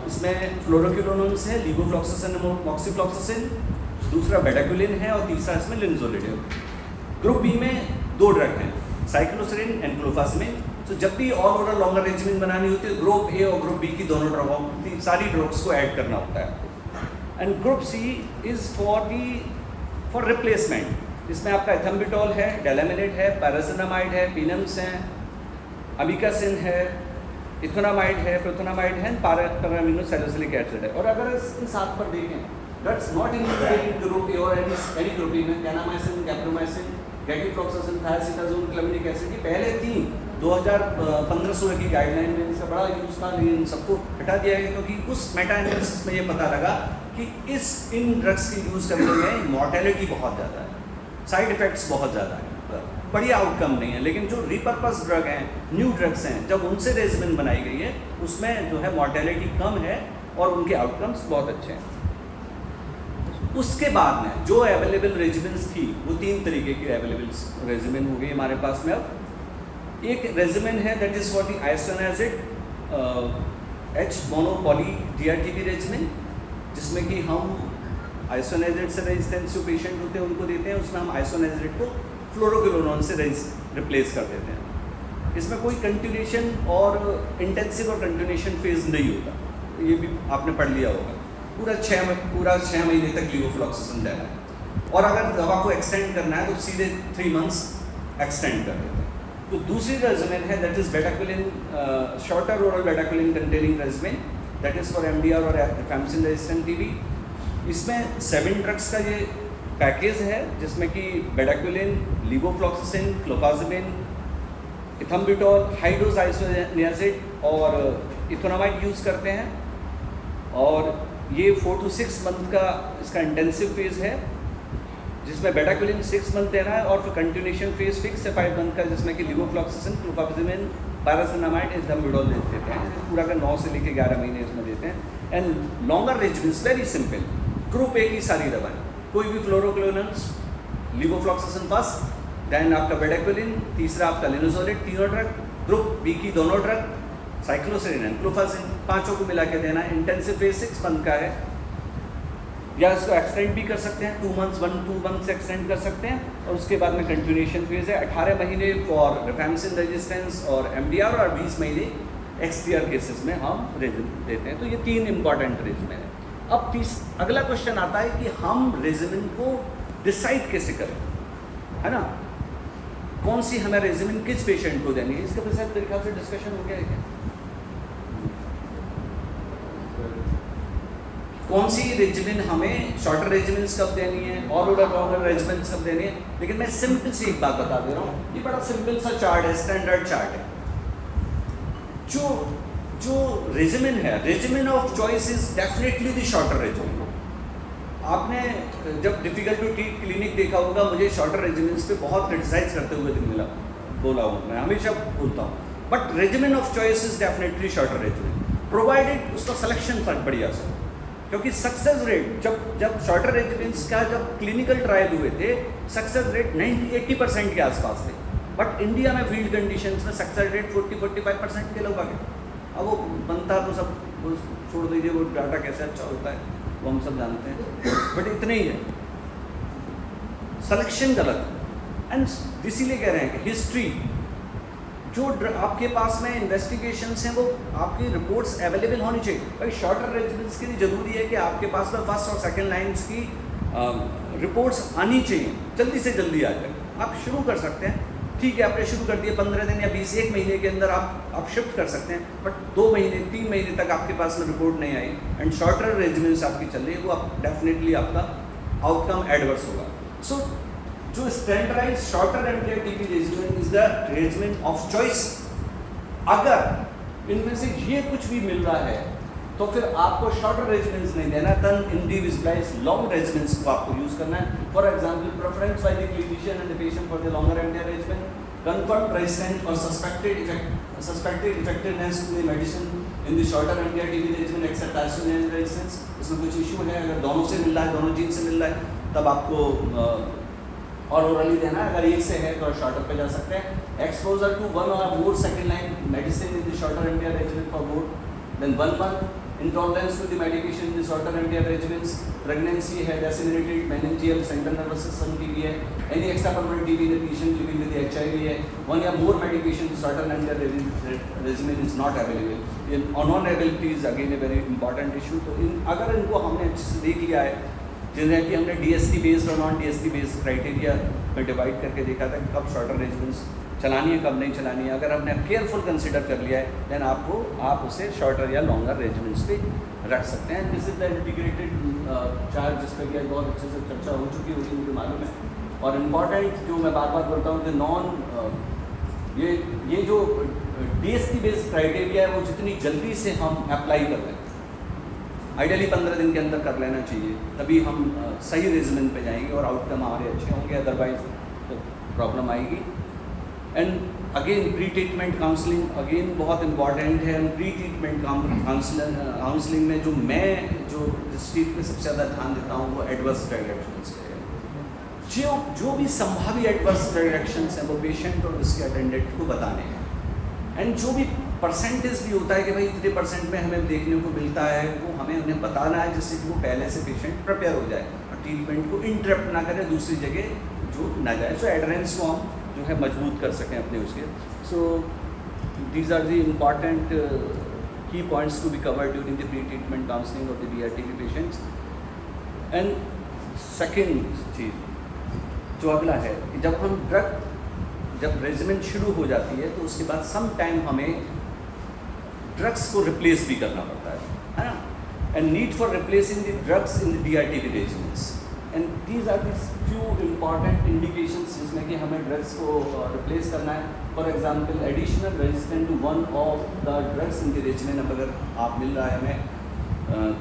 इसमें फ्लोरोक्विनोन्स है, लीवोफ्लॉक्सासिन, मॉक्सीफ्लॉक्सासिन, दूसरा बेडाक्विलिन है और तीसरा इसमें लिनजोलिड है। ग्रुप बी में 2 ड्रग हैं, साइक्लोसेरिन एंड क्लोफाजमिन। तो जब भी ऑल ओवर लॉन्गर रेजिमेन बनानी होती है ग्रुप ए और ग्रुप बी की दोनों ड्रगों की सारी ड्रग्स को ऐड करना होता है। And group C is for replacement. इसमें आपका एथम्बिटॉल है, डेलामिनेट है, पैरासिनामाइड है, पीनम्स हैं, अमिकासिन है, इथोनामाइड है, प्रोथोनामाइड है, पैरामिनोसैलिसिलिक एसिड है। और अगर इन 7 पर देखें drugs not included in group A और एनी ग्रुप ए में कैनामाइसिन, कैप्रोमाइसिन, गैटिफ्लॉक्सासिन, थायासिटाजोन, क्लैमिनिक एसिड की पहले 3 2015-16 की गाइडलाइन में इनका बड़ा यूज था, लेकिन इन सबको हटा दिया गया क्योंकि उस मेटा एनालिसिस में ये पता लगा कि इन ड्रग्स की यूज़ करने में मॉर्टेलिटी बहुत ज़्यादा है, साइड इफ़ेक्ट्स बहुत ज़्यादा है, बढ़िया आउटकम नहीं है। लेकिन जो रिपर्पस ड्रग हैं, न्यू ड्रग्स हैं, जब उनसे रेजिमेन बनाई गई है उसमें जो है मॉर्टेलिटी कम है और उनके आउटकम्स बहुत अच्छे हैं। उसके बाद में जो अवेलेबल रेजिमेंट्स थी वो 3 तरीके की अवेलेबल रेजिमेन हो गई हमारे पास में। अब एक रेजिमेन है that is for the isoniazid H monopoly DRTB regimen, जिसमें कि हम आइसोनाइजिड से रेजिस्टेंस जो पेशेंट होते हैं उनको देते हैं, उसमें हम आइसोनाइजिड को फ्लोरोक्विनोन से रिप्लेस कर देते हैं। इसमें कोई कंटिन्यूएशन और इंटेंसिव और कंटिन्यूएशन फेज नहीं होता, ये भी आपने पढ़ लिया होगा। पूरा 6 महीने तक लीवोफ्लॉक्सासिन देना है और अगर दवा को एक्सटेंड करना है तो सीधे 3 मंथ्स एक्सटेंड कर देते हैं। तो दूसरी रेजिमेन है that is bedaquiline, shorter oral bedaquiline containing regimen, that is for MDR और रिफैम्सिन रेजिस्टेंट TB। इसमें 7 ड्रग्स का ये पैकेज है जिसमें कि bedaquiline, levofloxacin, clofazimine, ethambutol, high dose isoniazid और इथोनामाइड यूज़ करते हैं। और ये 4 to 6 मंथ का इसका इंटेंसिव फेज है जिसमें बेडाक्विलिन 6 मंथ देना है और फिर कंटिन्यूएशन फेज फिक्स है 5 मंथ का, जिसमें कि लीवोफ्लॉक्सासिन, क्लोफाजमिन, पैरासिनामाइड, इथम्बिटॉल देते हैं। पूरा का 9 से लेकर 11 महीने इसमें देते हैं। And longer regiments very simple, group A की सारी दवाएं, कोई भी फ्लोरोक्विनोन्स, लीवोफ्लॉक्सासिन फर्स्ट, देन आपका बेडाक्विलिन, तीसरा आपका लिनोजोलिड, तीनों ड्रग, ग्रुप बी की दोनों ड्रग, साइक्लोसेरिन एंड क्लोफाजिन, 5 को मिला के देना। इंटेंसिव फेज 6 मंथ का है या इसको एक्सटेंड भी कर सकते हैं, 2 मंथ्स एक्सटेंड कर सकते हैं। और उसके बाद में कंटिन्यूएशन फेज है 18 महीने फॉर रिफैम्सिन रेजिस्टेंस और MDR और 20 महीने XDR केसेस में हम रेजिमेन देते हैं। तो ये 3 इंपॉर्टेंट रेजिमेन है। अब अगला क्वेश्चन आता है कि हम रेजिमेन को डिसाइड कैसे करें, है ना, कौन सी हमें रेजिमेन किस पेशेंट को देनी है। इसके पर शायद मेरे ख्याल से डिस्कशन हो गया है क्या, कौन सी रेजिमेन हमें शॉर्टर रेजिमेंट्स कब देनी है और लॉन्गर रेजिमेंट्स कब देनी है। लेकिन मैं सिंपल सी एक बात बता दे रहा हूँ, ये बड़ा सिंपल सा चार्ट है, स्टैंडर्ड चार्ट है। जो रेजिमेन है, regimen of choice is definitely the shorter regimen. आपने जब डिफिकल्ट टू ट्रीट क्लिनिक देखा होगा, मुझे शॉर्टर रेजिमेंट्स पे बहुत क्रिटिसाइज करते हुए मिला, बोला हूँ, मैं हमेशा बोलता हूँ। But regimen of choice is definitely shorter regimen, provided उसका सिलेक्शन बढ़िया से। क्योंकि सक्सेस रेट जब शॉर्टर रेजिमेंट्स का जब क्लिनिकल ट्रायल हुए थे, सक्सेस रेट 80% के आसपास थे। बट इंडिया में फील्ड कंडीशंस में सक्सेस रेट 40-45% के लोग आ गए। अब वो बनता तो सब वो छोड़ दीजिए, वो डाटा कैसे अच्छा होता है वो हम सब जानते हैं, बट इतने ही है, सिलेक्शन गलत। एंड इसीलिए कह रहे हैं कि हिस्ट्री जो आपके पास में इन्वेस्टिगेशंस हैं वो आपकी रिपोर्ट्स अवेलेबल होनी चाहिए। भाई शॉर्टर रेजिमेंट्स के लिए ज़रूरी है कि आपके पास में फर्स्ट और सेकंड लाइन्स की रिपोर्ट्स आनी चाहिए, जल्दी से जल्दी आ जाए। आप शुरू कर सकते हैं, ठीक है, आपने शुरू कर दिया 15 दिन या 20 एक महीने के अंदर आप शिफ्ट कर सकते हैं, बट 2 महीने 3 महीने तक आपके पास में रिपोर्ट नहीं आई एंड शॉर्टर रेजिमेंट्स आपकी चल रही है, वो आप डेफिनेटली आपका आउटकम एडवर्स होगा। सो जो standardise shorter MTR TB regimen is the regimen of choice. अगर इनमें से ये कुछ भी मिल रहा है तो फिर आपको शॉर्टर रेजिमेंट्स नहीं देना, तन इंडिविजुअलाइज लॉन्ग रेजिमेंट्स को आपको यूज करना है। For example, preference by the clinician and the patient for the longer MTR regiment, confirmed resistant or suspected effectiveness to the medicine in the shorter MTR TB regimen except isoniazid resistance। इसमें कुछ issue है, अगर दोनों से मिल रहा है, दोनों gene से मिल रहा है, तब आपको और ओरली देना है। अगर एक से है तो शॉर्टर पे जा सकते हैं। Exposure to 1 or more second line medicine in the shorter MTR regimen for more than 1 month, intolerance to the medication in the shorter MTR regimens, pregnancy है, disseminated meningeal central nervous system TB है, any extrapermanent TB in the patient living with the HIV है, 1 or more medication in shorter MTR regimen is not available। non-availability is again a very important issue। तो अगर इनको हमने अच्छे से देख लिया है, जिन्हें कि हमने DST बेस्ड और नॉन DST बेस्ड क्राइटेरिया में डिवाइड करके देखा था कि कब शॉर्टर रेजिमेंट्स चलानी है, कब नहीं चलानी है, अगर हमने केयरफुल कंसिडर कर लिया है, देन आप उसे शॉर्टर या लॉन्गर रेजिमेंट्स पे रख सकते हैं। This is the integrated chart जिस पर बहुत अच्छे से चर्चा हो चुकी होगी, मुझे मालूम है। और इम्पॉर्टेंट जो मैं बार बार बोलता हूँ कि ये जो DST बेस्ड क्राइटेरिया है वो जितनी जल्दी से हम अप्लाई कर लें, आइडियली 15 दिन के अंदर कर लेना चाहिए, तभी हम सही रेजिमेंट पे जाएंगे और आउटकम हमारे अच्छे होंगे, अदरवाइज प्रॉब्लम आएगी। And again pre treatment counselling again बहुत इंपॉर्टेंट है। प्री ट्रीटमेंट काउंसलिंग में जो जिस चीज़ पे सबसे ज़्यादा ध्यान देता हूँ वो एडवर्स रिएक्शंस पे है। जो भी संभावित एडवर्स रिएक्शंस हैं वो पेशेंट और उसके अटेंडेंट को बताने हैं। एंड जो भी परसेंटेज भी होता है कि भाई इतने % में हमें देखने को मिलता है, वो हमें उन्हें बताना है, जिससे कि वो पहले से पेशेंट प्रिपेयर हो जाए और ट्रीटमेंट को इंटरप्ट ना करे, दूसरी जगह जो ना जाए। सो एडरेंस को हम जो है मजबूत कर सकें अपने उसके। So these are the important key points to be covered during the pre treatment counselling of the DRTB patients. And second चीज़ जो अगला है कि जब रेजिमेंट शुरू हो जाती है तो उसके बाद सम टाइम हमें ड्रग्स को रिप्लेस भी करना पड़ता है ना। And need for replacing the drugs in the DRTB regimens, and these are the few important indications जिसमें कि हमें ड्रग्स को रिप्लेस करना है। For example, additional resistant to 1 of the drugs in the regimen अगर आप मिल रहा है हमें,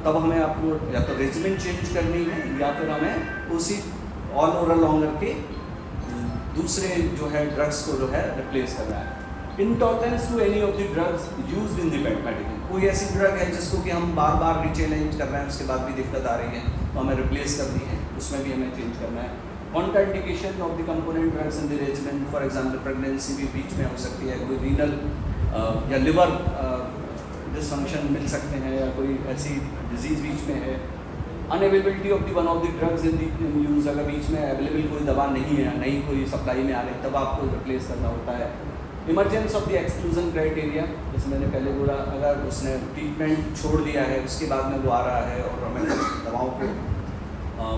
तब हमें आपको या तो रेजिमेंट चेंज करनी है या फिर हमें उसी ऑल ओरल लॉन्गर के दूसरे जो है ड्रग्स को जो है रिप्लेस करना है। Intolerance to any of the drugs used in the medicine, कोई ऐसी ड्रग है जिसको कि हम बार बार रिचैलेंज कर रहे हैं, उसके बाद भी दिक्कत आ रही है तो हमें रिप्लेस करनी है, उसमें भी हमें चेंज करना है। Contraindication of the component drugs in the regiment, for example pregnancy भी बीच में हो सकती है, कोई रीनल या लिवर डिसफंक्शन मिल सकते हैं, या कोई ऐसी डिजीज़ बीच में है। Unavailability of the one of the drugs in use, अगर बीच में अवेलेबल कोई दवा नहीं है, नहीं कोई सप्लाई में आ रही, तब आपको रिप्लेस करना होता है। Emergence of the exclusion criteria, जैसे मैंने पहले बोला, अगर उसने ट्रीटमेंट छोड़ दिया है उसके बाद में वो आ रहा है और हमें दवाओं को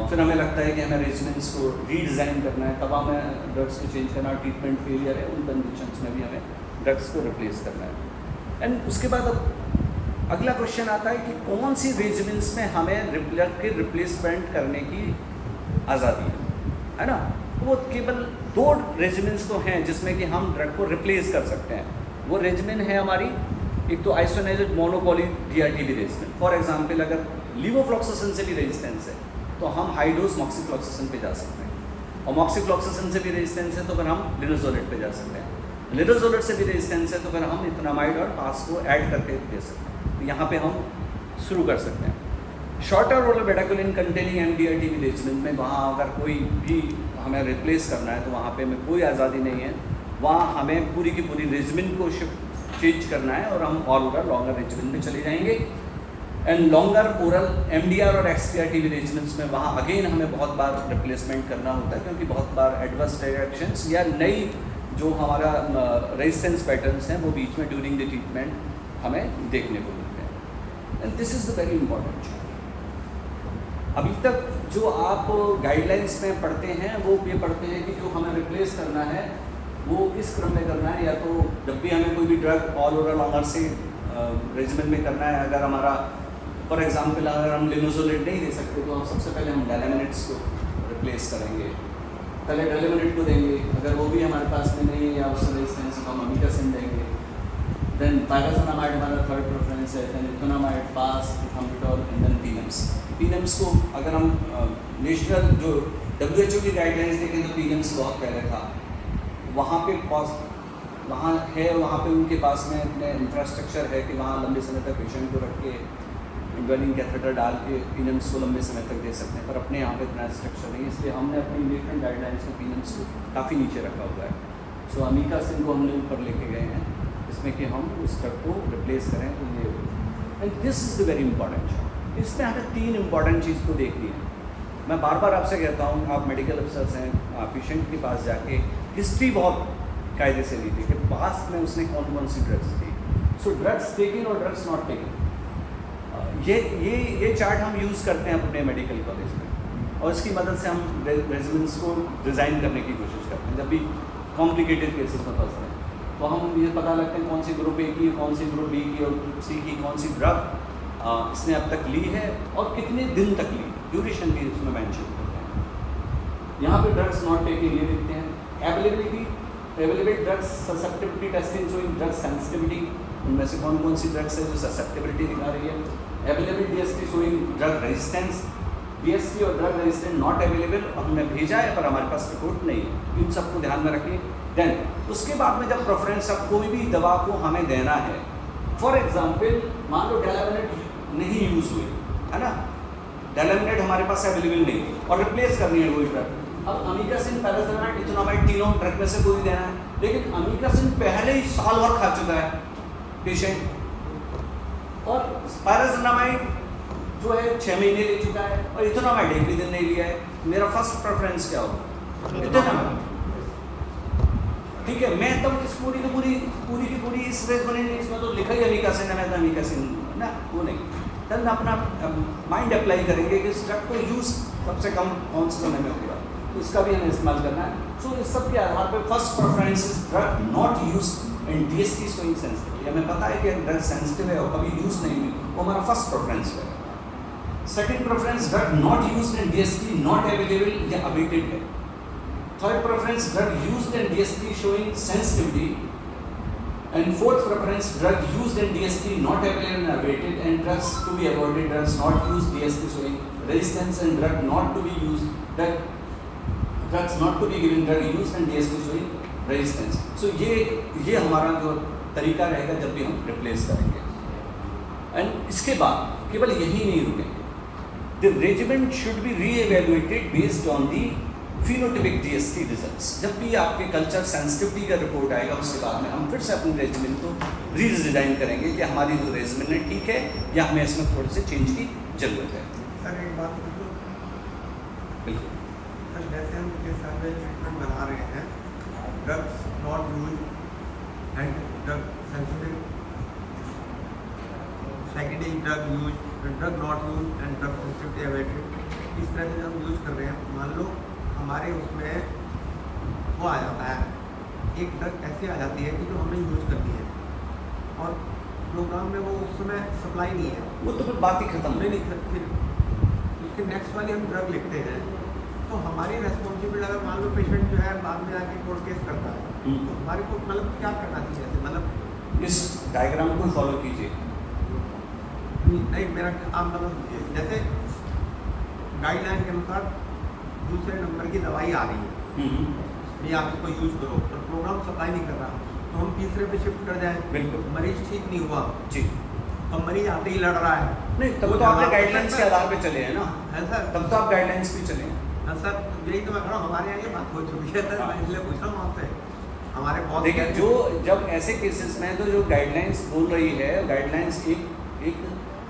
फिर हमें लगता है कि हमें रेजिमेंट्स को रीडिज़ाइन करना है, तब हमें ड्रग्स को चेंज करना, ट्रीटमेंट फेलियर है, उन कंडीशंस में भी हमें ड्रग्स को रिप्लेस करना है। एंड उसके बाद अब अगला क्वेश्चन आता है कि कौन सी रेजिमेंट्स में हमें ड्रग के रिप्लेसमेंट करने की आज़ादी है ना। वो केवल 2 रेजिमेंट्स तो हैं जिसमें कि हम ड्रग को रिप्लेस कर सकते हैं। वो रेजिमेंट है हमारी, एक तो isoniazid mono poly DRTB regimen. For example, अगर लीवोफ्लॉक्सासिन से भी रेजिस्टेंस है तो हम हाई डोज मॉक्सीफ्लॉक्सासिन पे जा सकते हैं, और मॉक्सीफ्लॉक्सासिन से भी रेजिस्टेंस है तो फिर हम लिनोजोलेट पे जा सकते हैं। लिनोजोलेट से भी रेजिस्टेंस है तो फिर हम इथनामाइड और पास को ऐड करके दे सकते हैं। तो यहाँ पे हम शुरू कर सकते हैं। Shorter oral bedaquiline containing MDR-TB regimen में वहाँ अगर कोई भी हमें रिप्लेस करना है तो वहाँ पे हमें कोई आज़ादी नहीं है, वहाँ हमें पूरी की पूरी रेजिमेंट को चेंज करना है और हम ऑल ओवर लॉन्गर रेजिमेंट में चले जाएंगे। एंड लॉन्गर ओरल MDR और XDR-TB रेजिमेंट्स में वहाँ अगेन हमें बहुत बार रिप्लेसमेंट करना होता है, क्योंकि बहुत बार एडवर्स रिएक्शंस या नई जो हमारा रेजिस्टेंस पैटर्न्स हैं वो बीच में ड्यूरिंग द ट्रीटमेंट हमें देखने को मिलते हैं। And this is the very important. अभी तक जो आप गाइडलाइंस में पढ़ते हैं वो ये पढ़ते हैं कि जो हमें रिप्लेस करना है वो इस क्रम में करना है, या तो जब भी हमें कोई भी ड्रग ऑल ओवरऑल लॉन्गर से रेजिमेंट में करना है, अगर हमारा फॉर एग्जांपल अगर हम लिनोजोलेट नहीं दे सकते तो सबसे पहले हम डेलामिनेट्स को रिप्लेस करेंगे, पहले डेलामिनेट को देंगे, अगर वो भी हमारे पास में नहीं है या उस रेजिस्टेंस को हम अमीकासिन देंगे, देन पाइराजोनामाइड हमारा थर्ड प्रेफरेंस है, देन इथोनामाइड, पास, इथाम्बुटोल एंड देन पीनेम्स को अगर हम नेशनल जो WHO की गाइडलाइंस देखें तो पीनेम्स बहुत पहले था, वहाँ पे उनके पास में अपने इंफ्रास्ट्रक्चर है कि वहाँ लंबे समय तक पेशेंट को रख के इंडवेलिंग कैथेटर डाल के पीनेम्स को लंबे समय तक दे सकते हैं, पर अपने यहाँ पे इतना स्ट्रक्चर नहीं है, इसलिए हमने अपनी इंडियन गाइडलाइंस में पीनेम्स को काफ़ी नीचे रखा हुआ है। सो अमीकासिन को हमने ऊपर लेके गए हैं, इसमें कि हम उस ड्रग को रिप्लेस करें, तो ये and this is the very important. इसमें हमें 3 इंपॉर्टेंट चीज़ को देखनी है। मैं बार बार आपसे कहता हूँ, आप मेडिकल अफसर्स हैं, आप पेशेंट के पास जाके हिस्ट्री बहुत कायदे से लीजिए कि पास में उसने कौन कौन सी ड्रग्स दी, सो ड्रग्स टेकिन और ड्रग्स नॉट टेकिन, ये चार्ट हम यूज़ करते हैं अपने मेडिकल कॉलेज में, और इसकी मदद से हम रेजिडेंट्स को डिज़ाइन करने की कोशिश करते हैं। जब भी कॉम्प्लिकेटेड केसेस में फंसते हैं तो हम ये पता लगते हैं कौन सी ग्रुप ए की, कौन सी ग्रुप बी की और ग्रुप सी की कौन सी ड्रग इसने अब तक ली है और कितने दिन तक ली, ड्यूरेशन भी इसमें मेंशन करते हैं। यहाँ पे ड्रग्स नॉट टेकिंग ये लिखते हैं। Available drugs susceptibility testing showing drug sensitivity, उनमें से कौन कौन सी ड्रग्स है जो ससेप्टिबिलिटी दिखा रही है। Available DST showing drug resistance, DST और ड्रग रेजिस्टेंस नॉट अवेलेबल, हमने भेजा है पर हमारे पास रिपोर्ट नहीं है, इन सबको ध्यान में रखिए। देन उसके बाद में जब प्रेफरेंस अब कोई भी दवा को हमें देना है, फॉर एग्जांपल मान लो डेलामिनेट नहीं यूज़ हुई है ना, डेलामिनेट हमारे पास अवेलेबल नहीं और रिप्लेस करनी है वही ड्रग, अब अमीकासिन, पैराजोनामाइड, इथोनामाइड तीनों ड्रग में से कोई देना है, लेकिन अमीकासिन पहले ही साल भर खा चुका है पेशेंट, और पैराजोनामाइड जो है 6 महीने ले चुका है, और इथोनामाइड 1 भी दिन नहीं लिया है, मेरा फर्स्ट प्रेफरेंस क्या होगा? इथोनामाइड। ठीक है, मैं तब इस पूरी की पूरी इस रेस बनेगी, इसमें तो लिखा ही अमीकासिन है, अमीकासिन ना, वो नहीं, तब अपना माइंड अप्लाई करेंगे कि इस ड्रग को यूज़ सबसे कम कौन से समय में होगा, तो इसका भी हमें इस्तेमाल करना है। सो इस सब के आधार पर first preference is drug not use in DST showing sensitivity, हमें पता है कि ड्रग सेंसिटिव है और कभी यूज़ नहीं हुई, वो हमारा फर्स्ट प्रेफरेंस है। Second preference drug not use in DST not available या अवेटेड है। Third preference drug used in DST showing sensitivity, and fourth preference drug used in DST not available and awaited, and drugs to be avoided, drugs not used DST showing resistance, and drug not to be used, drugs not to be given drug used and DST showing resistance. So ये हमारा जो तरीका रहेगा जब भी हम replace करेंगे। And इसके बाद केवल यही नहीं रुकेंगे, the regimen should be re-evaluated based on the phenotypic DST results. जब भी आपके कल्चर सेंसिटिविटी का रिपोर्ट आएगा उसके बाद में हम फिर से अपने रेजिमेंट को रीडिज़ाइन करेंगे कि हमारी जो रेजिमेंट है ठीक है या हमें इसमें थोड़े से चेंज की ज़रूरत है। सर एक बात पूछो, बिल्कुल सर जैसे हम ये सारे ट्रीटमेंट बना रहे हैं, drugs not use and drug sensitive, secondary drug use, drug not use and drug sensitivity awaited, इस तरह से हम यूज़ कर रहे हैं। मान लो हमारे उसमें वो आ जाता है, एक ड्रग ऐसी आ जाती है कि जो हमने यूज़ करनी है और प्रोग्राम में वो उस समय सप्लाई नहीं है, वो तो फिर बात ही खत्म नहीं फिर उसके नेक्स्ट वाली हम ड्रग लिखते हैं, तो हमारी रेस्पॉन्सिबिलिटी, अगर मान लो पेशेंट जो है बाद में आके कोर्ट केस करता है, तो हमारे को मतलब क्या करना चाहिए? मतलब इस डायग्राम को फॉलो कीजिए। नहीं, मेरा आप मतलब जैसे गाइडलाइन के अनुसार दूसरे नंबर की दवाई आ रही है, ये आप इसको यूज़ करो, और प्रोग्राम सप्लाई नहीं कर रहा, तो हम तीसरे पे शिफ्ट कर जाएं। बिल्कुल, मरीज ठीक नहीं हुआ जी, अब मरीज आते ही लड़ रहा है, नहीं तब तो आपने गाइडलाइंस के आधार पे चले हैं ना, है सर, तब तो आप गाइडलाइंस पे चले हैं। हाँ सर, यही तो मैं कह रहा हूँ, हमारे यहाँ ये बात हो चुकी है सर, मैं इसलिए पूछ रहा हूँ आपसे। हमारे बहुत देखिए, जो जब ऐसे केसेस में तो जो गाइडलाइंस बोल रही है, गाइडलाइंस एक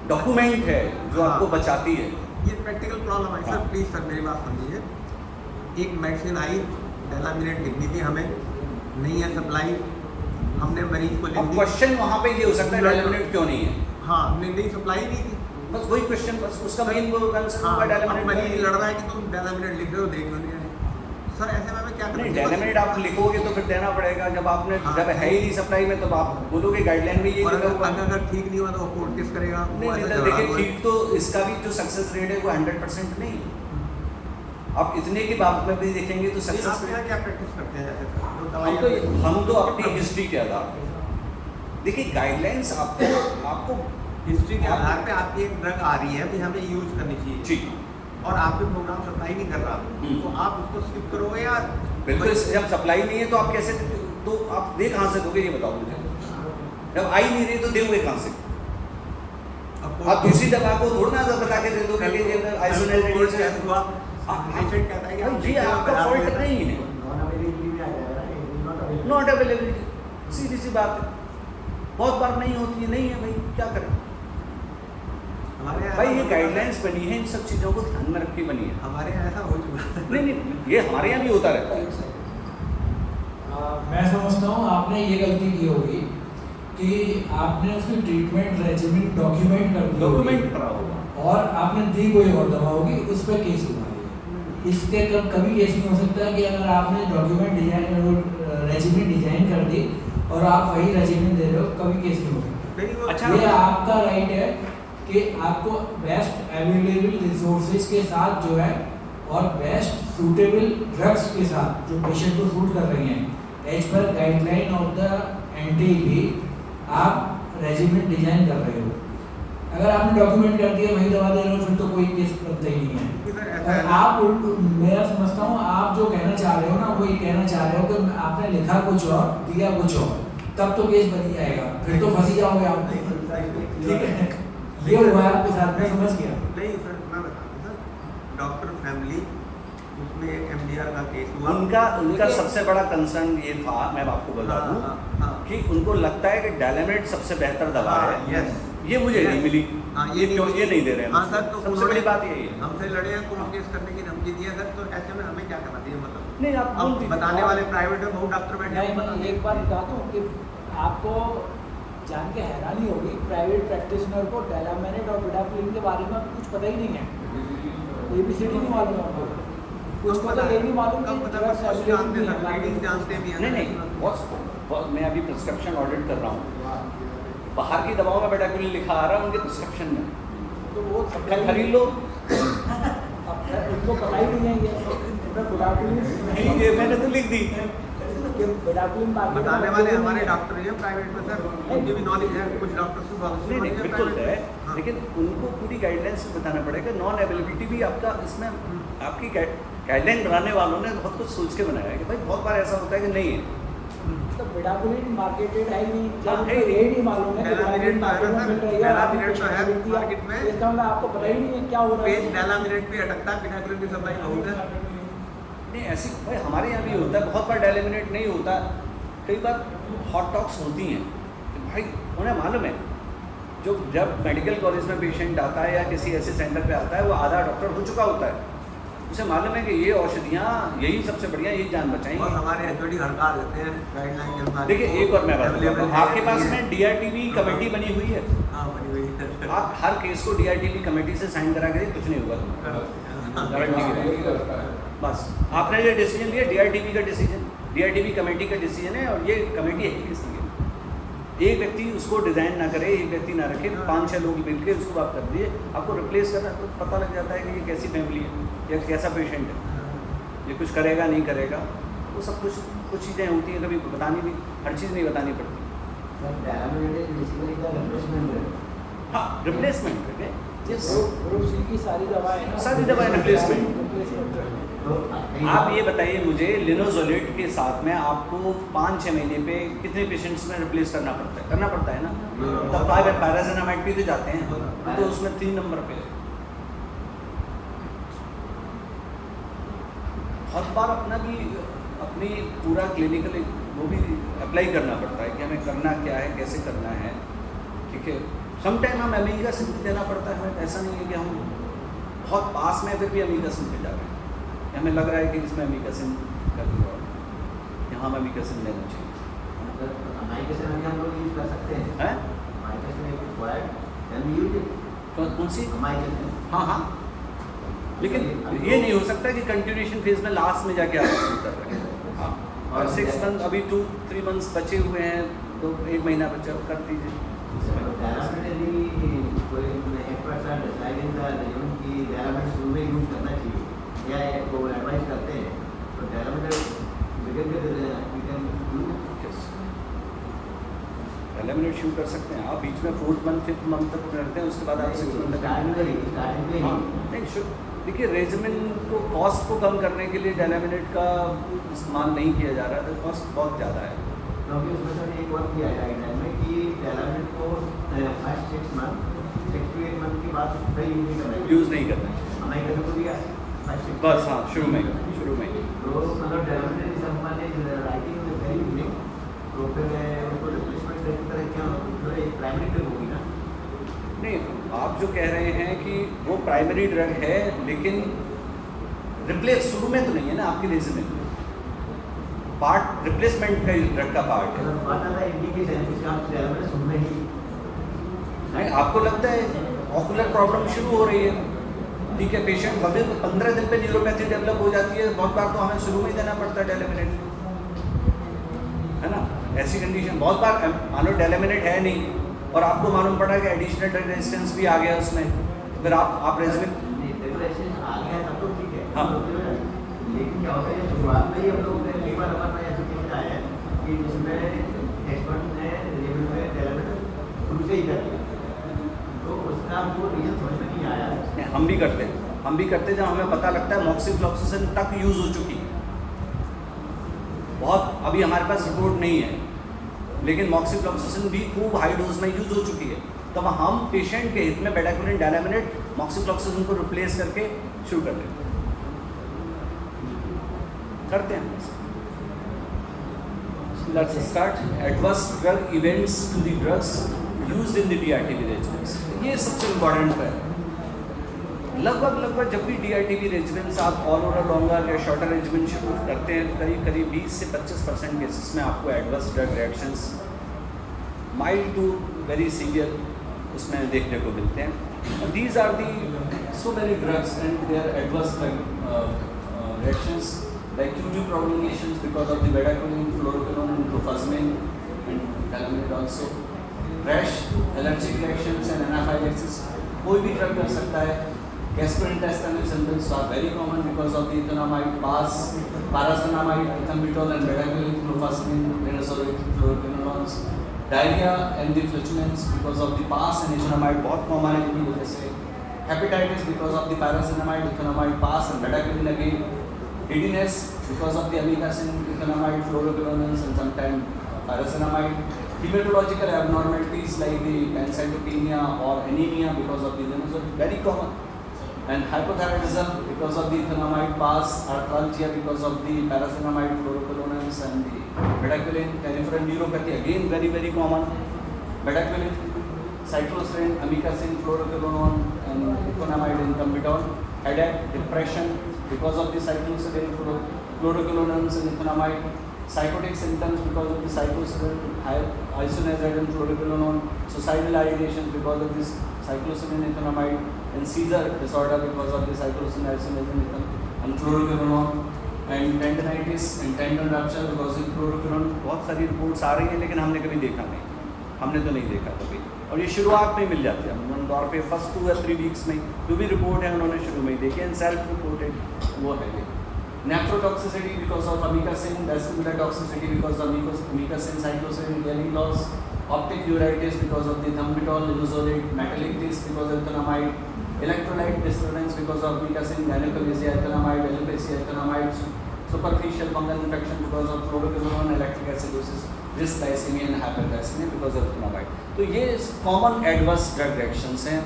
डॉक्यूमेंट है जो आपको बचाती है। ये प्रैक्टिकल प्रॉब्लम है सर, प्लीज़ सर मेरी बात समझिए। एक मेडिसिन आई, डेलामिनेट लिखनी थी हमें, नहीं है सप्लाई, हमने मरीज को लिख दी। क्वेश्चन वहाँ पे ये हो सकता है डेलामिनेट क्यों नहीं है? हाँ, नहीं सप्लाई नहीं थी, बस वही क्वेश्चन, बस उसका मेन वो कंसर्न हाँ, होगा अब डेलामिनेट मरीज में। लड़ रहा है कि तुम डेलामिनेट लिख रहे हो, देख लो नहीं है सर, ऐसे में मैं क्या नहीं, करूँ? डेलामिनेट आप लिखोगे तो फिर देना पड़ेगा। जब आपने हाँ। जब है ही नहीं सप्लाई में, तब आप बोलोगे गाइडलाइन में ये और लिखा हुआ है। अगर ठीक नहीं हुआ तो वो कोर्ट केस करेगा। वो नहीं, ऐसा तो झगड़ा देखिए हुआ है। ठीक, तो इसका भी जो सक्सेस रेट है वो 100% नहीं है। आप इतने की बात में भी देखेंगे तो नहीं, सक्सेस आप यहाँ क्या प्रैक्टिस करते हैं जैसे जो हम दवाइयाँ- हम तो अपनी हिस्ट्री के आधार पर, देखिए गाइडलाइंस आपको हिस्ट्री के आधार पे आपकी एक ड्रग आ रही है अभी हमें यूज करनी चाहिए ठीक, और आपके प्रोग्राम सप्लाई नहीं कर रहा, तो आप उसको स्किप करोगे या बिल्कुल। जब सप्लाई नहीं है तो आप कैसे, तो आप दे कहाँ से दोगे ये बताओ मुझे। जब आई नहीं रही तो दोगे कहाँ से? आप दूसरी दवा को थोड़ा ना बता के दे दोगे कि ये आइसोलेटेड है। पेशेंट कहता है कि आप ये आपका फॉल्ट नहीं है, नॉट अवेलेबिलिटी, सीधी सी बात है। बहुत बार नहीं होती है, नहीं है भाई, क्या करें हमारे यहाँ भाई। ये ऐसा- गाइडलाइंस बनी है, इन सब चीज़ों को ध्यान में रख के बनी है। हमारे यहाँ ऐसा हो चुका है। नहीं, ये हमारे यहाँ भी होता रहता है। मैं समझता हूँ आपने ये गलती की होगी कि आपने उसकी ट्रीटमेंट रेजिमेंट डॉक्यूमेंट कर दी होगी। डॉक्यूमेंट करा होगा और आपने दी कोई और दवा होगी, उस पर केस हुआ है। इसके कभी केस नहीं हो सकता कि अगर आपने डॉक्यूमेंट डिजाइन रेजिमेंट डिजाइन कर दी और आप वही रेजिमेंट दे रहे हो, कभी केस नहीं हो सकता। नहीं, वो- अच्छा। ये आपका राइट है कि आपको बेस्ट अवेलेबल रिसोर्सेज के साथ जो है और बेस्ट सूटेबल ड्रग्स के साथ जो पेशेंट को सूट कर रही हैं as per guideline of the NTB आप रेजिमेंट डिजाइन कर रहे हो। अगर आपने डॉक्यूमेंट कर दिया वही दवा दे रहे हो, फिर तो कोई केस बनता ही नहीं है। सर, ऐसा और है। आप मैं समझता हूँ आप जो कहना चाह रहे हो ना, वो ये कहना चाह रहे हो कि आपने लिखा कुछ और दिया कुछ और, तब तो केस बन ही जाएगा, फिर तो फंसी जाओगे आप। ठीक है, ये हुआ है आपके साथ, मैं समझ गया। नहीं सर, मैं बता दूं सर, डॉक्टर फैमिली उसमें MDR का केस हुआ। उनका सबसे बड़ा कंसर्न ये था, मैं आपको बता हाँ, दूं, हाँ, हाँ। कि उनको लगता है कि डेलामिनेट सबसे बेहतर दवा हाँ, है। यस। ये मुझे नहीं मिली। हाँ, ये क्यों ये नहीं दे रहे हैं हाँ मुझे। सर, तो सबसे उन्होंने बड़ी बात यही है। हमसे लड़े हैं, कोर्ट केस करने की धमकी दी है सर, तो ऐसे में हमें क्या करना चाहिए? मतलब नहीं, आप बोल अब दीजिए। बताने वाले प्राइवेट में बहुत डॉक्टर बैठे हैं, नहीं बता नहीं, दें। एक बात बता दूं कि आपको जान के हैरानी होगी, प्राइवेट प्रैक्टिशनर को डेलामिनेट और विडाफिलिन के बारे में कुछ पता ही नहीं है। ABCD नहीं मालूम है उनको। कुछ को तो ये नहीं मालूम कब कि पता drugs कुछ available जानते नहीं सर, है लेडीज जानते भी हैं। नहीं, बहुत मैं अभी प्रिस्क्रिप्शन ऑडिट कर रहा हूँ, बाहर की दवाओं में बेटाक्यूलिन लिखा आ रहा है उनके प्रिस्क्रिप्शन में, तो वो कल खरीद लो। अब उनको पता ही नहीं है ये विडाफिलिन ये मैंने तो लिख दी। कि विडाफिलिन मार्केट बताने वाले हमारे डॉक्टर ही हैं प्राइवेट में सर, उनकी भी नॉलेज है, कुछ डॉक्टर से नहीं नहीं, बिल्कुल है, लेकिन उनको पूरी गाइडलाइंस बताना पड़ेगा। नॉन अवेलेबिलिटी भी आपका इसमें, आपकी गाइडलाइन बनाने वालों ने बहुत कुछ सोच के बनाया है कि भाई बहुत बार ऐसा होता है कि नहीं है। तो विडाफिलिन मार्केटेड है ही नहीं, हाँ, जब है ही उनको ये नहीं मालूम है कि डेलामिनेट विडाफिलिन मार्केट में मिल रही है, डेलामिनेट तो है मार्केट में। इसका मतलब आपको पता ही नहीं है क्या हो रहा पेज है। डेलामिनेट पे अटकता है, बिना की सप्लाई बहुत है। नहीं, ऐसी भाई हमारे यहाँ भी होता है, बहुत बार डेलामिनेट नहीं होता। कई बार हॉट टॉक्स होती हैं कि भाई उन्हें मालूम है, जो जब मेडिकल कॉलेज में पेशेंट आता है या किसी ऐसे सेंटर पे आता है, वो आधा डॉक्टर हो चुका होता है, उसे मालूम है कि ये औषधियाँ यही सबसे बढ़िया, यही जान और बचाएंगी। हमारे HOD हड़ताल देते हैं गाइडलाइन के अनुसार। देखिए एक और मैं बात बताता हूँ, आपके पास में DRTB कमेटी बनी हुई है, हाँ बनी हुई है। आप हर केस को DRTB कमेटी से साइन करा के कुछ नहीं होगा तुम्हारा, गारंटी के लिए। बस आपने जो डिसीजन लिया DRTB का डिसीजन, DRTB कमेटी का डिसीजन है, और ये कमेटी है किस लिए? एक व्यक्ति उसको डिज़ाइन ना करे, एक व्यक्ति ना रखे, 5-6 लोग मिलकर उसको आप कर दिए, आपको रिप्लेस करना तो पता लग जाता है कि ये कैसी फैमिली है या कैसा पेशेंट है, ये कुछ करेगा नहीं करेगा, वो सब कुछ चीज़ें होती हैं, कभी बतानी भी, हर चीज़ नहीं बतानी पड़ती। हाँ, रिप्लेसमेंट है ये ग्रुप सी की सारी दवाएं ना, सारी दवाएं replacement। रिप्लेसमेंट। आप ये बताइए मुझे, लिनोजोलेट के साथ में आपको 5-6 महीने पे कितने पेशेंट्स में रिप्लेस करना पड़ता है ना। तब पैरासिटामोल भी तो जाते हैं, तो उसमें 3 नंबर पे है। बहुत बार अपनी पूरा क्लिनिकल वो भी अप्लाई करना पड़ता है कि हमें करना क्या है, कैसे करना है, ठीक है। समटाइम हम अमीगा सिंह देना पड़ता है, ऐसा नहीं है कि हम बहुत पास में फिर भी अमीगा सिंह पे जा रहे हैं, हमें लग रहा है कि इसमें अमीगा सिंह कर दिया, यहाँ हम अमीगा सिंह देना चाहिए, हैं? कौन सी? अमाइकल हाँ हाँ, लेकिन ये नहीं हो सकता कि कंटिन्यूएशन फेज में लास्ट में जाके आप शुरू कर रहे हैं। हाँ, और 6 मंथ अभी 2-3 मंथ्स बचे हुए हैं, तो 1 महीना बचा कर दीजिए। शुरू में यूज करना चाहिए या वो एडवाइस करते हैं तो एलिमिनेट शुरू कर सकते हैं आप, बीच में 4th मंथ 5th मंथ तक रहते हैं, उसके बाद आप 6 मंथ तक। हाँ, नहीं देखिए, रेजिमेन को कॉस्ट को कम करने के लिए डेलामिनेट का इस्तेमाल नहीं किया जा रहा है, तो कॉस्ट बहुत ज़्यादा है। क्योंकि उसमें सर एक और किया है गाइडलाइन में कि डेलामिनेट को फर्स्ट 6 मंथ 6 to 8 मंथ के बाद कहीं यूज नहीं करना है, यूज़ नहीं करना है अमेरिका को दिया बस। हाँ, शुरू में ही। तो मतलब डेलामिनेट हमने राइटिंग में वेरी यूनिक, तो फिर उसको रिप्लेसमेंट की तरह क्या प्राइमरी ड्रग होगी ना? नहीं, आप जो कह रहे हैं कि वो प्राइमरी ड्रग है, लेकिन रिप्लेस शुरू में तो नहीं है ना आपकी रेजिमेन में, पार्ट रिप्लेसमेंट का ड्रग का पार्ट है। नहीं, आपको लगता है ऑकुलर प्रॉब्लम शुरू हो रही है, ठीक है, पेशेंट अभी 15 दिन पे न्यूरोपैथी डेवलप हो जाती है, बहुत बार तो हमें शुरू में ही देना पड़ता है डेलामिनेट, है ना? ऐसी कंडीशन बहुत बार, मान लो डेलामिनेट है नहीं और आपको मालूम पड़ा कि एडिशनल ड्रग रेजिस्टेंस भी आ गया उसमें, तो फिर आप रेजिमेंट आ गया तब तो ठीक है। हाँ। लेकिन क्या होता है, शुरुआत में ही हम लोग ने कई बार हमारे ऐसे केस आए हैं कि जिसमें एक्सपर्ट ने लेवल में डेलामिनेट शुरू से ही कर दिया, तो उसका हमको रीजन समझ में नहीं आया। हम भी करते हैं जब हमें पता लगता है मॉक्सिफ्लॉक्सासिन तक यूज़ हो चुकी, बहुत अभी हमारे पास रिपोर्ट नहीं है, लेकिन मॉक्सिफ्लॉक्सासिन भी खूब हाई डोज में यूज़ हो चुकी है, तब हम पेशेंट के हित में बेडाक्विलिन डेलामिनेट मॉक्सिफ्लॉक्सासिन को रिप्लेस करके शुरू कर देते हैं। Let's start. Adverse drug events to the drugs used in the DRTB regimens. ये सबसे इम्पोर्टेंट है। लगभग जब भी DRTB regimens आप ऑल ओवर लॉन्गर या शॉर्टर रेजिमेंट शुरू करते हैं, करीब 20 से 25% केसेस में आपको adverse drug reactions mild to very severe उसमें देखने को मिलते हैं। These are the so many drugs and they are adverse reactions like QT prolongations because of the bedaquiline, fluoroquinolone, and clofazimine, and delaminate also. Rash, allergic reactions and anaphylaxis. कोई भी drug कर सकता है। Gastrointestinal symptoms are very common because of the ethanamide, PAS, paracetamide, ethambutol, and bedaquiline, clofazimine, linezolid, fluoroquinolones. Diarrhea and the flatulence because of the PAS and ethanamide बहुत common है इनकी वजह से। Hepatitis because of the paracetamide, ethanamide, PAS, and bedaquiline again. Giddiness because of the amikacin, ethanamide, fluoroquinolones, and sometimes paracetamide. Hematological abnormalities like the pancytopenia or anemia because of the linezolid, very common. And hypothyroidism because of the ethanamide, PAS, arthralgia because of the paracetamide, fluoroquinolones, and the bedaquiline. Peripheral neuropathy again very common. Bedaquiline, cycloserine, amikacin, fluoroquinolone, and ethanamide and ethambutol. Headache, depression because of the cycloserine, fluoroquinolones, and ethanamide. Psychotic symptoms because of the cycloserine, isoniazid, and fluoroquinolone. Suicidal ideation because of this cycloserine, ethanamide. And seizure disorder because of the cycloserine, isoniazid, and fluoroquinolone. And tendinitis and tendon rupture because of fluoroquinolone. बहुत सारी reports आ रही हैं, लेकिन हमने कभी देखा नहीं, हमने तो नहीं देखा कभी, और ये शुरुआत में मिल जाती है अमूमन तौर पे फर्स्ट 2 या 3 वीक्स में जो भी रिपोर्ट है उन्होंने शुरू में ही देखी एंड सेल्फ रिपोर्टेड वो है ये। Nephrotoxicity because of amikacin, vascular toxicity because of amikacin, cycloserine, hearing loss, optic neuritis because of the ethambutol, linezolid, metallic taste because of ethanamide, electrolyte disturbance because of amikacin, gynecomastia, ethanamide, alopecia, ethanamide, superficial fungal infection because of fluoroquinolone, electric acidosis, dysglycemia and hyperglycemia because of ethanamide. तो ये common adverse drug reactions हैं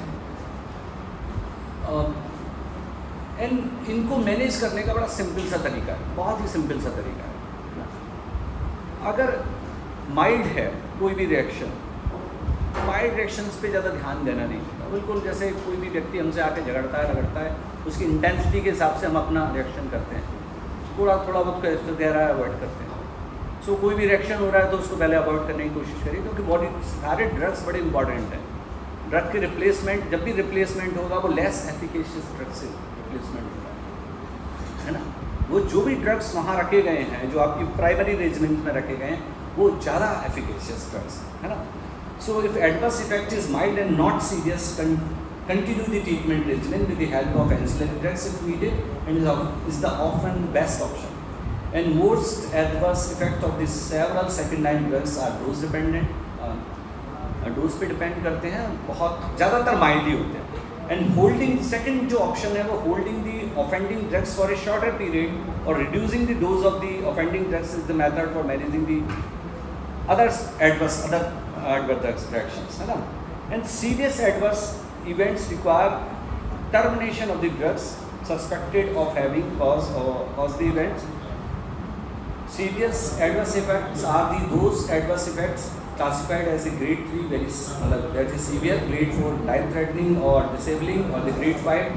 and इनको manage करने का बड़ा simple सा तरीका है, बहुत ही सिंपल सा तरीका है। अगर माइल्ड है कोई भी रिएक्शन, माइल्ड रिएक्शंस पे ज़्यादा ध्यान देना नहीं होता, बिल्कुल जैसे कोई भी व्यक्ति हमसे आके झगड़ता है उसकी इंटेंसिटी के हिसाब से हम अपना रिएक्शन करते हैं, थोड़ा बहुत को कह रहा है अवॉइड करते हैं। सो कोई भी रिएक्शन हो रहा है तो उसको पहले अवॉइड करने की कोशिश करिए, क्योंकि बॉडी सारे ड्रग्स बड़े इंपॉर्टेंट हैं। ड्रग के रिप्लेसमेंट, जब भी रिप्लेसमेंट होगा वो लेस एफिकेशियस ड्रग से रिप्लेसमेंट होगा, है ना। वो जो भी ड्रग्स वहाँ रखे गए हैं, जो आपकी प्राइमरी रेजिमेंट में रखे गए हैं, वो ज़्यादा एफिकेशियस ड्रग्स, है ना। So if adverse effect is mild and not serious, continue the treatment regimen with the help of ancillary drugs if needed, and is the often best option. And most adverse effect of these several second line drugs are dose dependent, dose पे depend करते हैं, बहुत ज़्यादातर mild ही होते हैं। And holding, second जो option है वो holding the offending drugs for a shorter period और reducing the dose of the offending drugs is the method for managing the other adverse drugs reactions, है ना। And serious adverse events require termination of the drugs suspected of having caused the events. Serious adverse effects are those adverse effects classified as a grade 3, that is severe, grade 4 life-threatening or disabling, or the grade 5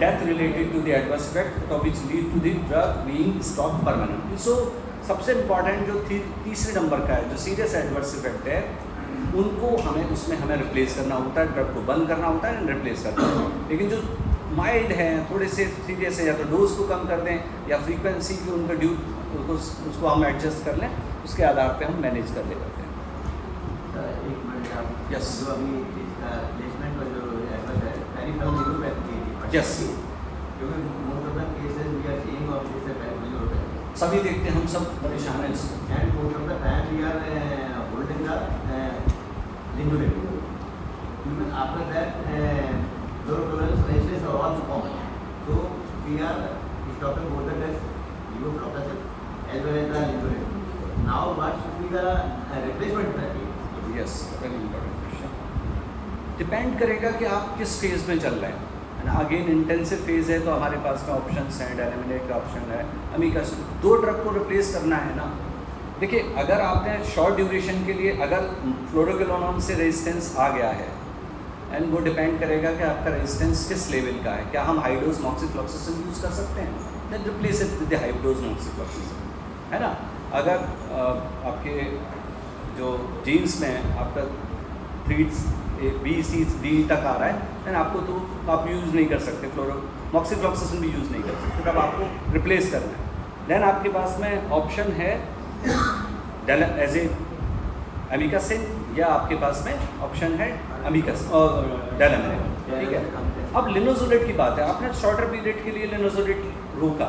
death related to the adverse effect of which lead to the drug being stopped permanently. So सबसे important जो तीसरे number का है, जो serious adverse effect है, उनको हमें replace करना होता है, ड्रग को बंद करना होता है एंड रिप्लेस करना होता है। लेकिन जो माइल्ड हैं, थोड़े से सीरियस है, या तो डोज को कम कर दें या फ्रीक्वेंसी की उनका उसको हम एडजस्ट कर लें, उसके आधार पे हम मैनेज कर ले करते हैं। एक मिनट आप Yes. जो अभी इसका प्लेसमेंट का जो एफर्ट है पेरिफेरल न्यूरोपैथी की Yes. क्योंकि most of the cases we are seeing of this peripheral neuropathy सभी देखते हैं, हम सब परेशान हैं इससे। And most of the time we are holding the lingulectomy. Even after that, neurotolerance rashes are also common. So we are stopping both the tests, levofloxacin as well as the lingulectomy. Now what should be the replacement therapy? Yes, very important question. Depend करेगा कि आप किस phase में चल रहे हैं। And again intensive phase है तो हमारे पास में ऑप्शंस हैं, डेलामिनेट का ऑप्शन है, अमीकासिन। 2 ड्रग को रिप्लेस करना है ना। देखिए, अगर आपने शॉर्ट ड्यूरेशन के लिए अगर फ्लोरोक्विनोन से रेजिस्टेंस आ गया है, एंड वो डिपेंड करेगा कि आपका रेजिस्टेंस किस लेवल का है। क्या हम हाई डोज नॉक्सिफ्लॉक्सासिन यूज़ कर सकते हैं? Then replace it with the high dose moxifloxacin, है ना। अगर आपके जो जीन्स में आपका 3B/C/D तक आ रहा है, देन आपको तो आप यूज़ नहीं कर सकते, नॉक्सिफ्लॉक्सासिन भी यूज़ नहीं कर सकते, तब आपको रिप्लेस करना है। देन आपके पास में ऑप्शन है एज ए अमीकासिन, या आपके पास में ऑप्शन है अमीकासिन और डेलामिनेट, ठीक है। अब लिनोजोलेट की बात है, आपने शॉर्टर पीरियड के लिए लिनोजोलेट रोका,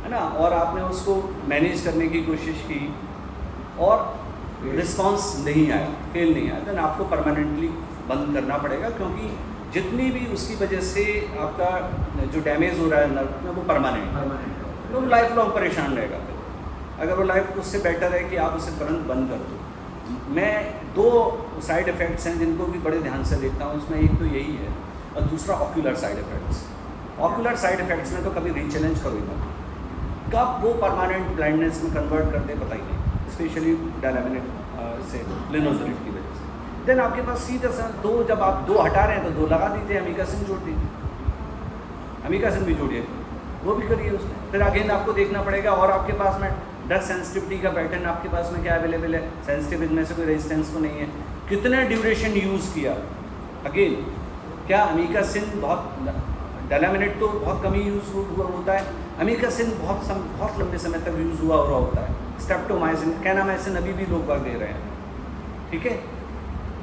है ना, और आपने उसको मैनेज करने की कोशिश की और रिस्पांस नहीं आया, फेल नहीं आया, देन आपको परमानेंटली बंद करना पड़ेगा, क्योंकि जितनी भी उसकी वजह से आपका जो डैमेज हो रहा है नर्व में वो परमानेंट, तो लाइफ लॉन्ग परेशान रहेगा। फिर अगर वो लाइफ उससे बेटर है कि आप उसे तुरंत बंद कर दो। मैं 2 साइड इफ़ेक्ट्स हैं जिनको भी बड़े ध्यान से देखता हूँ, उसमें एक तो यही है और दूसरा ocular side effects. Ocular side effects में तो कभी रीचैलेंज करो ही मत, कब वो परमानेंट ब्लाइंडनेस में कन्वर्ट कर दे पता ही नहीं, स्पेशली डेलामिनेट से लिनोजोलेट की वजह से। देन आपके पास सीधा सा 2, जब आप 2 हटा रहे हैं तो 2 लगा दीजिए, अमीकासिन जोड़ दीजिए, अमीकासिन भी जोड़िए, वो भी करिए उसमें। फिर अगेन आपको देखना पड़ेगा, और आपके पास में ड्रग सेंसिटिविटी का पैटर्न आपके पास में क्या अवेलेबल है, सेंसिटिव इनमें से कोई रेजिस्टेंस तो नहीं है, कितने ड्यूरेशन यूज़ किया। अगेन क्या अमीकासिन बहुत, डेलामिनेट तो बहुत कम ही यूज़ हुआ होता है, अमीकासिन बहुत लंबे समय तक यूज़ हुआ होता है, स्ट्रेप्टोमाइसिन, कैनामाइसिन अभी भी लोग दे रहे हैं, ठीक है।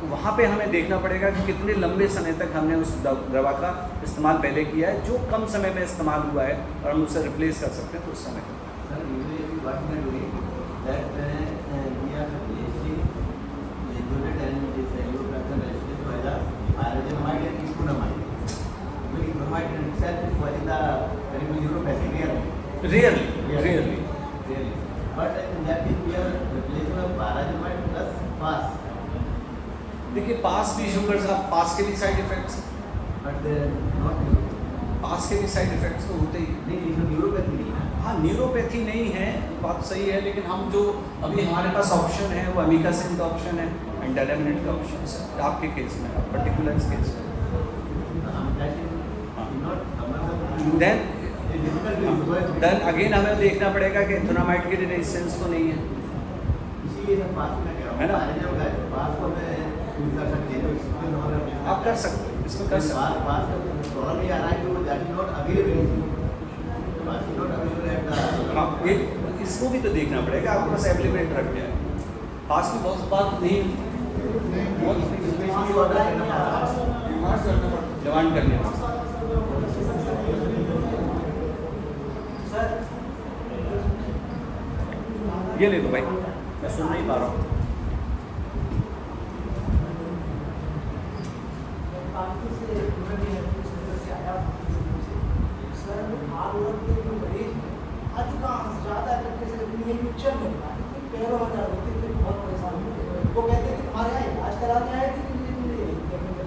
तो वहाँ पे हमें देखना पड़ेगा कि कितने लंबे समय तक हमने उस दवा का इस्तेमाल पहले किया है, जो कम समय में इस्तेमाल हुआ है और हम उसे रिप्लेस कर सकते हैं तो उस समय पर। Sir, usually what we are doing that we are replacing lingulectomy and this levofloxacin resistance by the pyrazinoamide and eponamide. But eponamide in itself is what is the peripheral neuropathy Rarely. But in that case we are replacing the pyrazinoamide plus PAS. देखिए, पास भी sugar साहब, पास के भी side effects, But they are not पास के भी side effects तो होते ही। नहीं, इसमें न्यूरोपैथी नहीं है। हाँ, न्यूरोपैथी नहीं है, बात सही है, लेकिन हम जो अभी हमारे पास ऑप्शन है वो अमीकासिन का ऑप्शन है एंड डेलामिनेट का ऑप्शन है आपके केस में, पर्टिकुलर केस में। देन अगेन हमें देखना पड़ेगा कि एथोनामाइड के लिए रेजिस्टेंस तो नहीं है, इसीलिए पास में क्या है ना? पास को यूज कर सकते हैं, तो इसमें हमारा आप कर सकते हो, इसमें कर सकते हो। बात प्रॉब्लम ये आ रहा है कि वो that is not available, that is not available at the हाँ, ये इसको भी तो देखना पड़ेगा, आपके पास अवेलेबल ड्रग क्या है। पास की बहुत बात नहीं, बहुत स्पेशली ऑर्डर करना पड़ता है। डिमांड करनी है। ये ले लो भाई, मैं सुन नहीं पा रहा हूँ।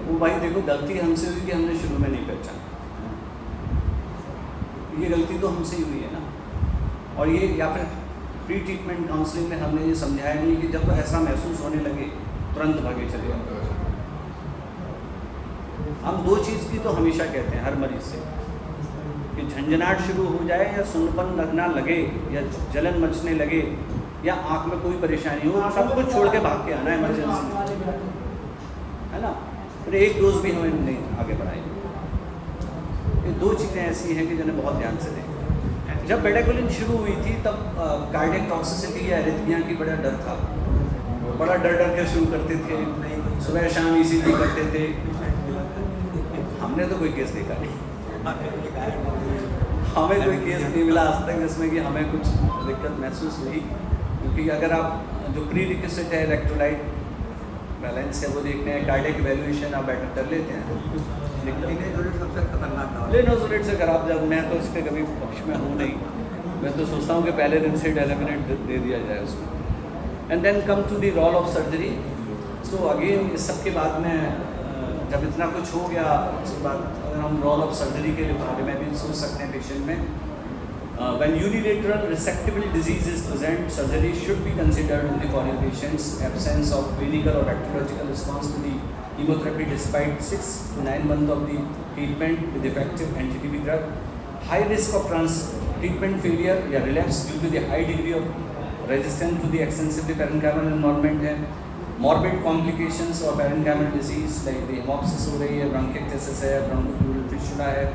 वो भाई देखो, गलती हमसे हुई कि हमने शुरू में नहीं पहचाना। ये गलती तो हमसे ही हुई है ना। और ये या फिर प्री ट्रीटमेंट काउंसलिंग में हमने ये समझाया नहीं कि जब ऐसा महसूस होने लगे तुरंत भागे चले जाओ। हम दो चीज़ की तो हमेशा कहते हैं हर मरीज से कि झंझनाहट शुरू हो जाए या सुन्नपन लगना लगे या जलन मचने लगे या आँख में कोई परेशानी हो, सब कुछ छोड़ के भाग के आना इमरजेंसी में, है ना। फिर एक डोज भी हमें नहीं आगे बढ़ाई। ये दो चीज़ें ऐसी हैं कि जिन्हें बहुत ध्यान से देखें। जब बेटाकोलिन शुरू हुई थी तब कार्डियक टॉक्सिसिटी या एरिथमिया की बड़ा डर था। बड़ा डर के शुरू करते थे, सुबह शाम ईसीजी करते थे। हमने तो कोई केस देखा नहीं, हमें कोई केस नहीं मिला आज तक जिसमें कि हमें कुछ दिक्कत महसूस हुई। क्योंकि अगर आप जो प्री रिक्विजिट है इलेक्ट्रोलाइट बैलेंस है वो देखते हैं, कार्डियक इवैल्यूएशन आप बेटर कर लेते हैं। लिनोजुलिन सबसे खतरनाक दवा है। लिनोजुलिन से खराब, जब मैं तो इस पर कभी पक्ष में हूँ नहीं। मैं तो सोचता हूँ कि पहले दिन से डेलेमिनेट दे दिया जाए उसको। And then come to the role of surgery. So again इस सब के बाद में जब इतना कुछ हो गया उसके बाद अगर हम रोल ऑफ सर्जरी के बारे में भी सोच सकते हैं पेशेंट में। When unilateral resectable disease is present, surgery should be considered in the foreign patients. Absence of clinical or bacteriological response to the chemotherapy despite 6 to 9 months of the treatment with effective anti-TB drug. High risk of treatment failure या relapse due to the high degree of resistance to the extensively parenchymal environment है. Morbid complications of parenchymal disease like the hemoptysis हो रही है, bronchiectasis है, bronchopleural fistula है.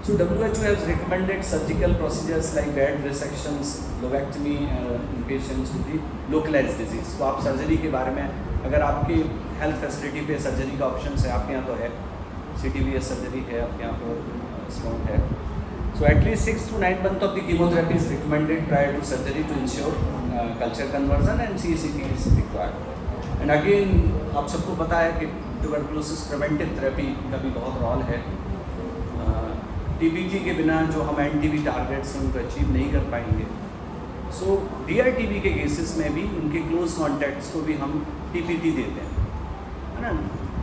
So WHO has recommended surgical procedures like bed resections, lobectomy in patients with the localized disease. तो आप surgery के बारे में अगर आपके हेल्थ फैसिलिटी पे सर्जरी का ऑप्शन है, आपके यहाँ तो है, CTVS सर्जरी है आपके यहाँ पर, स्मॉट है। So at least 6 to 9 months of the chemotherapy is recommended prior to surgery to ensure culture conversion and CCT is required. And again आप सबको पता है कि tuberculosis preventive therapy का भी बहुत रोल है। TBT के बिना जो हम एंटी-TB टारगेट्स हैं उनको अचीव नहीं कर पाएंगे। सो DRTB के केसेस में भी उनके क्लोज कॉन्टैक्ट्स को भी हम TPT देते हैं, है ना।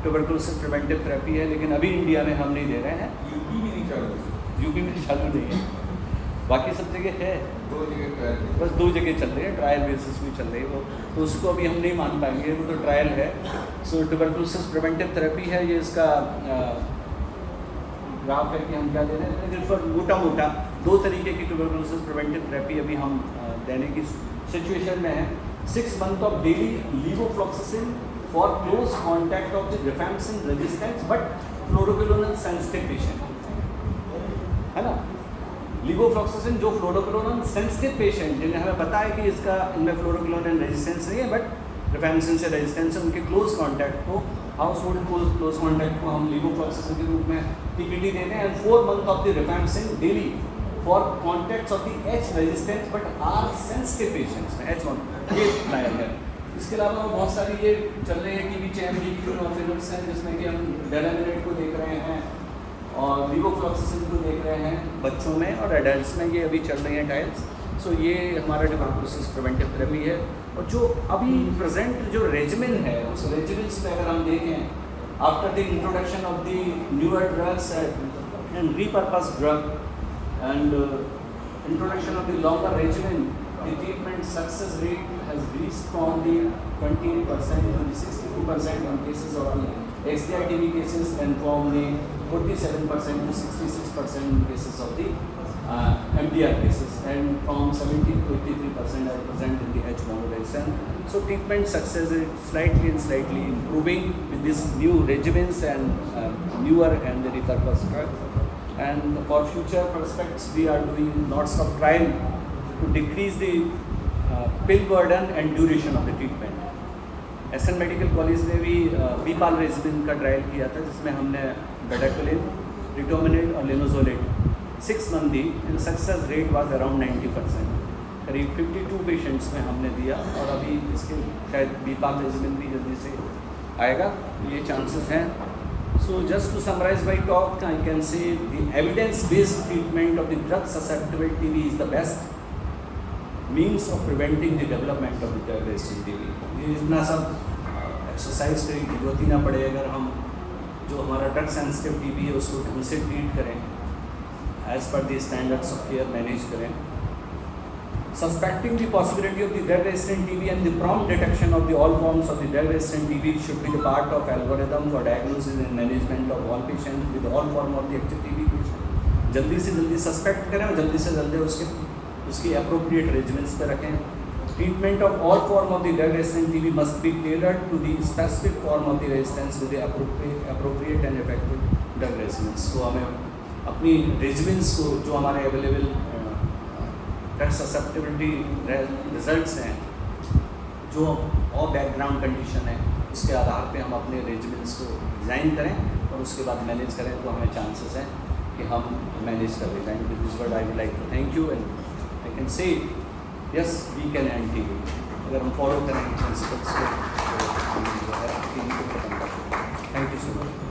ट्यूबरकुलोसिस प्रिवेंटिव थेरेपी है, लेकिन अभी इंडिया में हम नहीं दे रहे हैं। यूपी में नहीं चालू, यूपी में चालू नहीं है, बाकी सब जगह है, 2 जगह ट्रायल है। बस 2 जगह चल रही है, ट्रायल बेसिस भी चल रही है वो, तो उसको अभी हम नहीं मान पाएंगे, वो तो ट्रायल है। सो ट्यूबरकुलोसिस प्रिवेंटिव थेरेपी है, ये इसका ग्राफ है कि हम क्या दे रहे हैं। लेकिन मोटा 2 तरीके की ट्यूबरकुलोसिस प्रिवेंटिव थेरेपी अभी हम देने की सिचुएशन में है। 6 months of daily levofloxacin for close contact of the rifampicin resistant but fluoroquinolone sensitive patient, है ना। लीवोफ्लॉक्सासिन जो फ्लोरोक्विनोलोन सेंसिटिव पेशेंट जिन्हें हमें पता है कि इसका इनमें फ्लोरोक्विनोलोन रेजिस्टेंस नहीं है बट रिफैम्पिसिन से रेजिस्टेंस है, उनके क्लोज कॉन्टैक्ट को, हाउस होल्ड क्लोज कॉन्टैक्ट को हम लीवोफ्लॉक्सासिन के रूप में TPT देते हैं। 4 months of the rifampicin daily for contacts of the H resistance but are sensitive patients में H1 ये ट्रायल है। इसके अलावा बहुत सारी ये चल रही है TB चैम DQ हैं जिसमें कि हम डेलामिनेट को देख रहे हैं और लीवोफ्लॉक्सासिन को देख रहे हैं बच्चों में और एडल्ट्स में, ये अभी चल रही हैं ट्रायल्स। सो ये हमारा ट्यूबरकुलोसिस प्रिवेंटिव थेरेपी है। और जो अभी प्रेजेंट जो रेजिमेन है उस रेजिमेंस में अगर हम देखें after the introduction of the newer drugs and repurpose drug and introduction of the longer regimen, the treatment success rate has reached from the 28% to the 62% in cases of the XDR-TB cases and from the 47% to 66% in cases of the MDR cases and from 70 to 83% are present in the H1 resistant. So treatment success is slightly improving with with these new regimens and newer and the repurposed drugs. And for future prospects, we are doing lots of trial to decrease the pill burden and duration of the treatment. SN medical college ने भी बीपाल रेजिमिन का trial किया था, जिसमें हमने bedaquiline, रिटोमिनेट और लेनोजोलेट 6 month the and success rate was around 90%. करीब 52 patients में हमने दिया और अभी इसके शायद बीपाल रेजिमिन भी जल्दी से आएगा, ये चांसेस हैं. So just to summarize my talk, I can say the evidence-based treatment of the drug-susceptible TB is the best means of preventing the development of the drug-resistant TB. ये इतना सब एक्सरसाइज की जरूरत ही ना पड़े अगर हम जो हमारा ड्रग सेंसिटिव TB है उसको ढंग से ट्रीट करें, as per the standards of care manage करें. Suspecting the possibility of the drug-resistant TB and the prompt detection of the all forms of the drug-resistant TB should be the part of algorithm for diagnosis and management of all patients with all form of the active TB patient. जल्दी से जल्दी suspect करें और जल्दी से जल्दी उसकी appropriate regimens पे रखें. Treatment of all form of the drug-resistant TB must be tailored to the specific form of the resistance with the appropriate and effective drug regimens. So हमें अपनी regimens को जो हमारे available ड्रग ससेप्टिबिलिटी रिजल्ट्स हैं, जो और background condition है, उसके आधार पे हम अपने रेजिमेंट्स को डिज़ाइन करें और उसके बाद मैनेज करें, तो हमें चांसेस हैं कि हम मैनेज कर लें. And with this word I would like to thank you and I can say yes we can and TB अगर हम फॉलो करें प्रिंसिपल्स को. Thank you so much.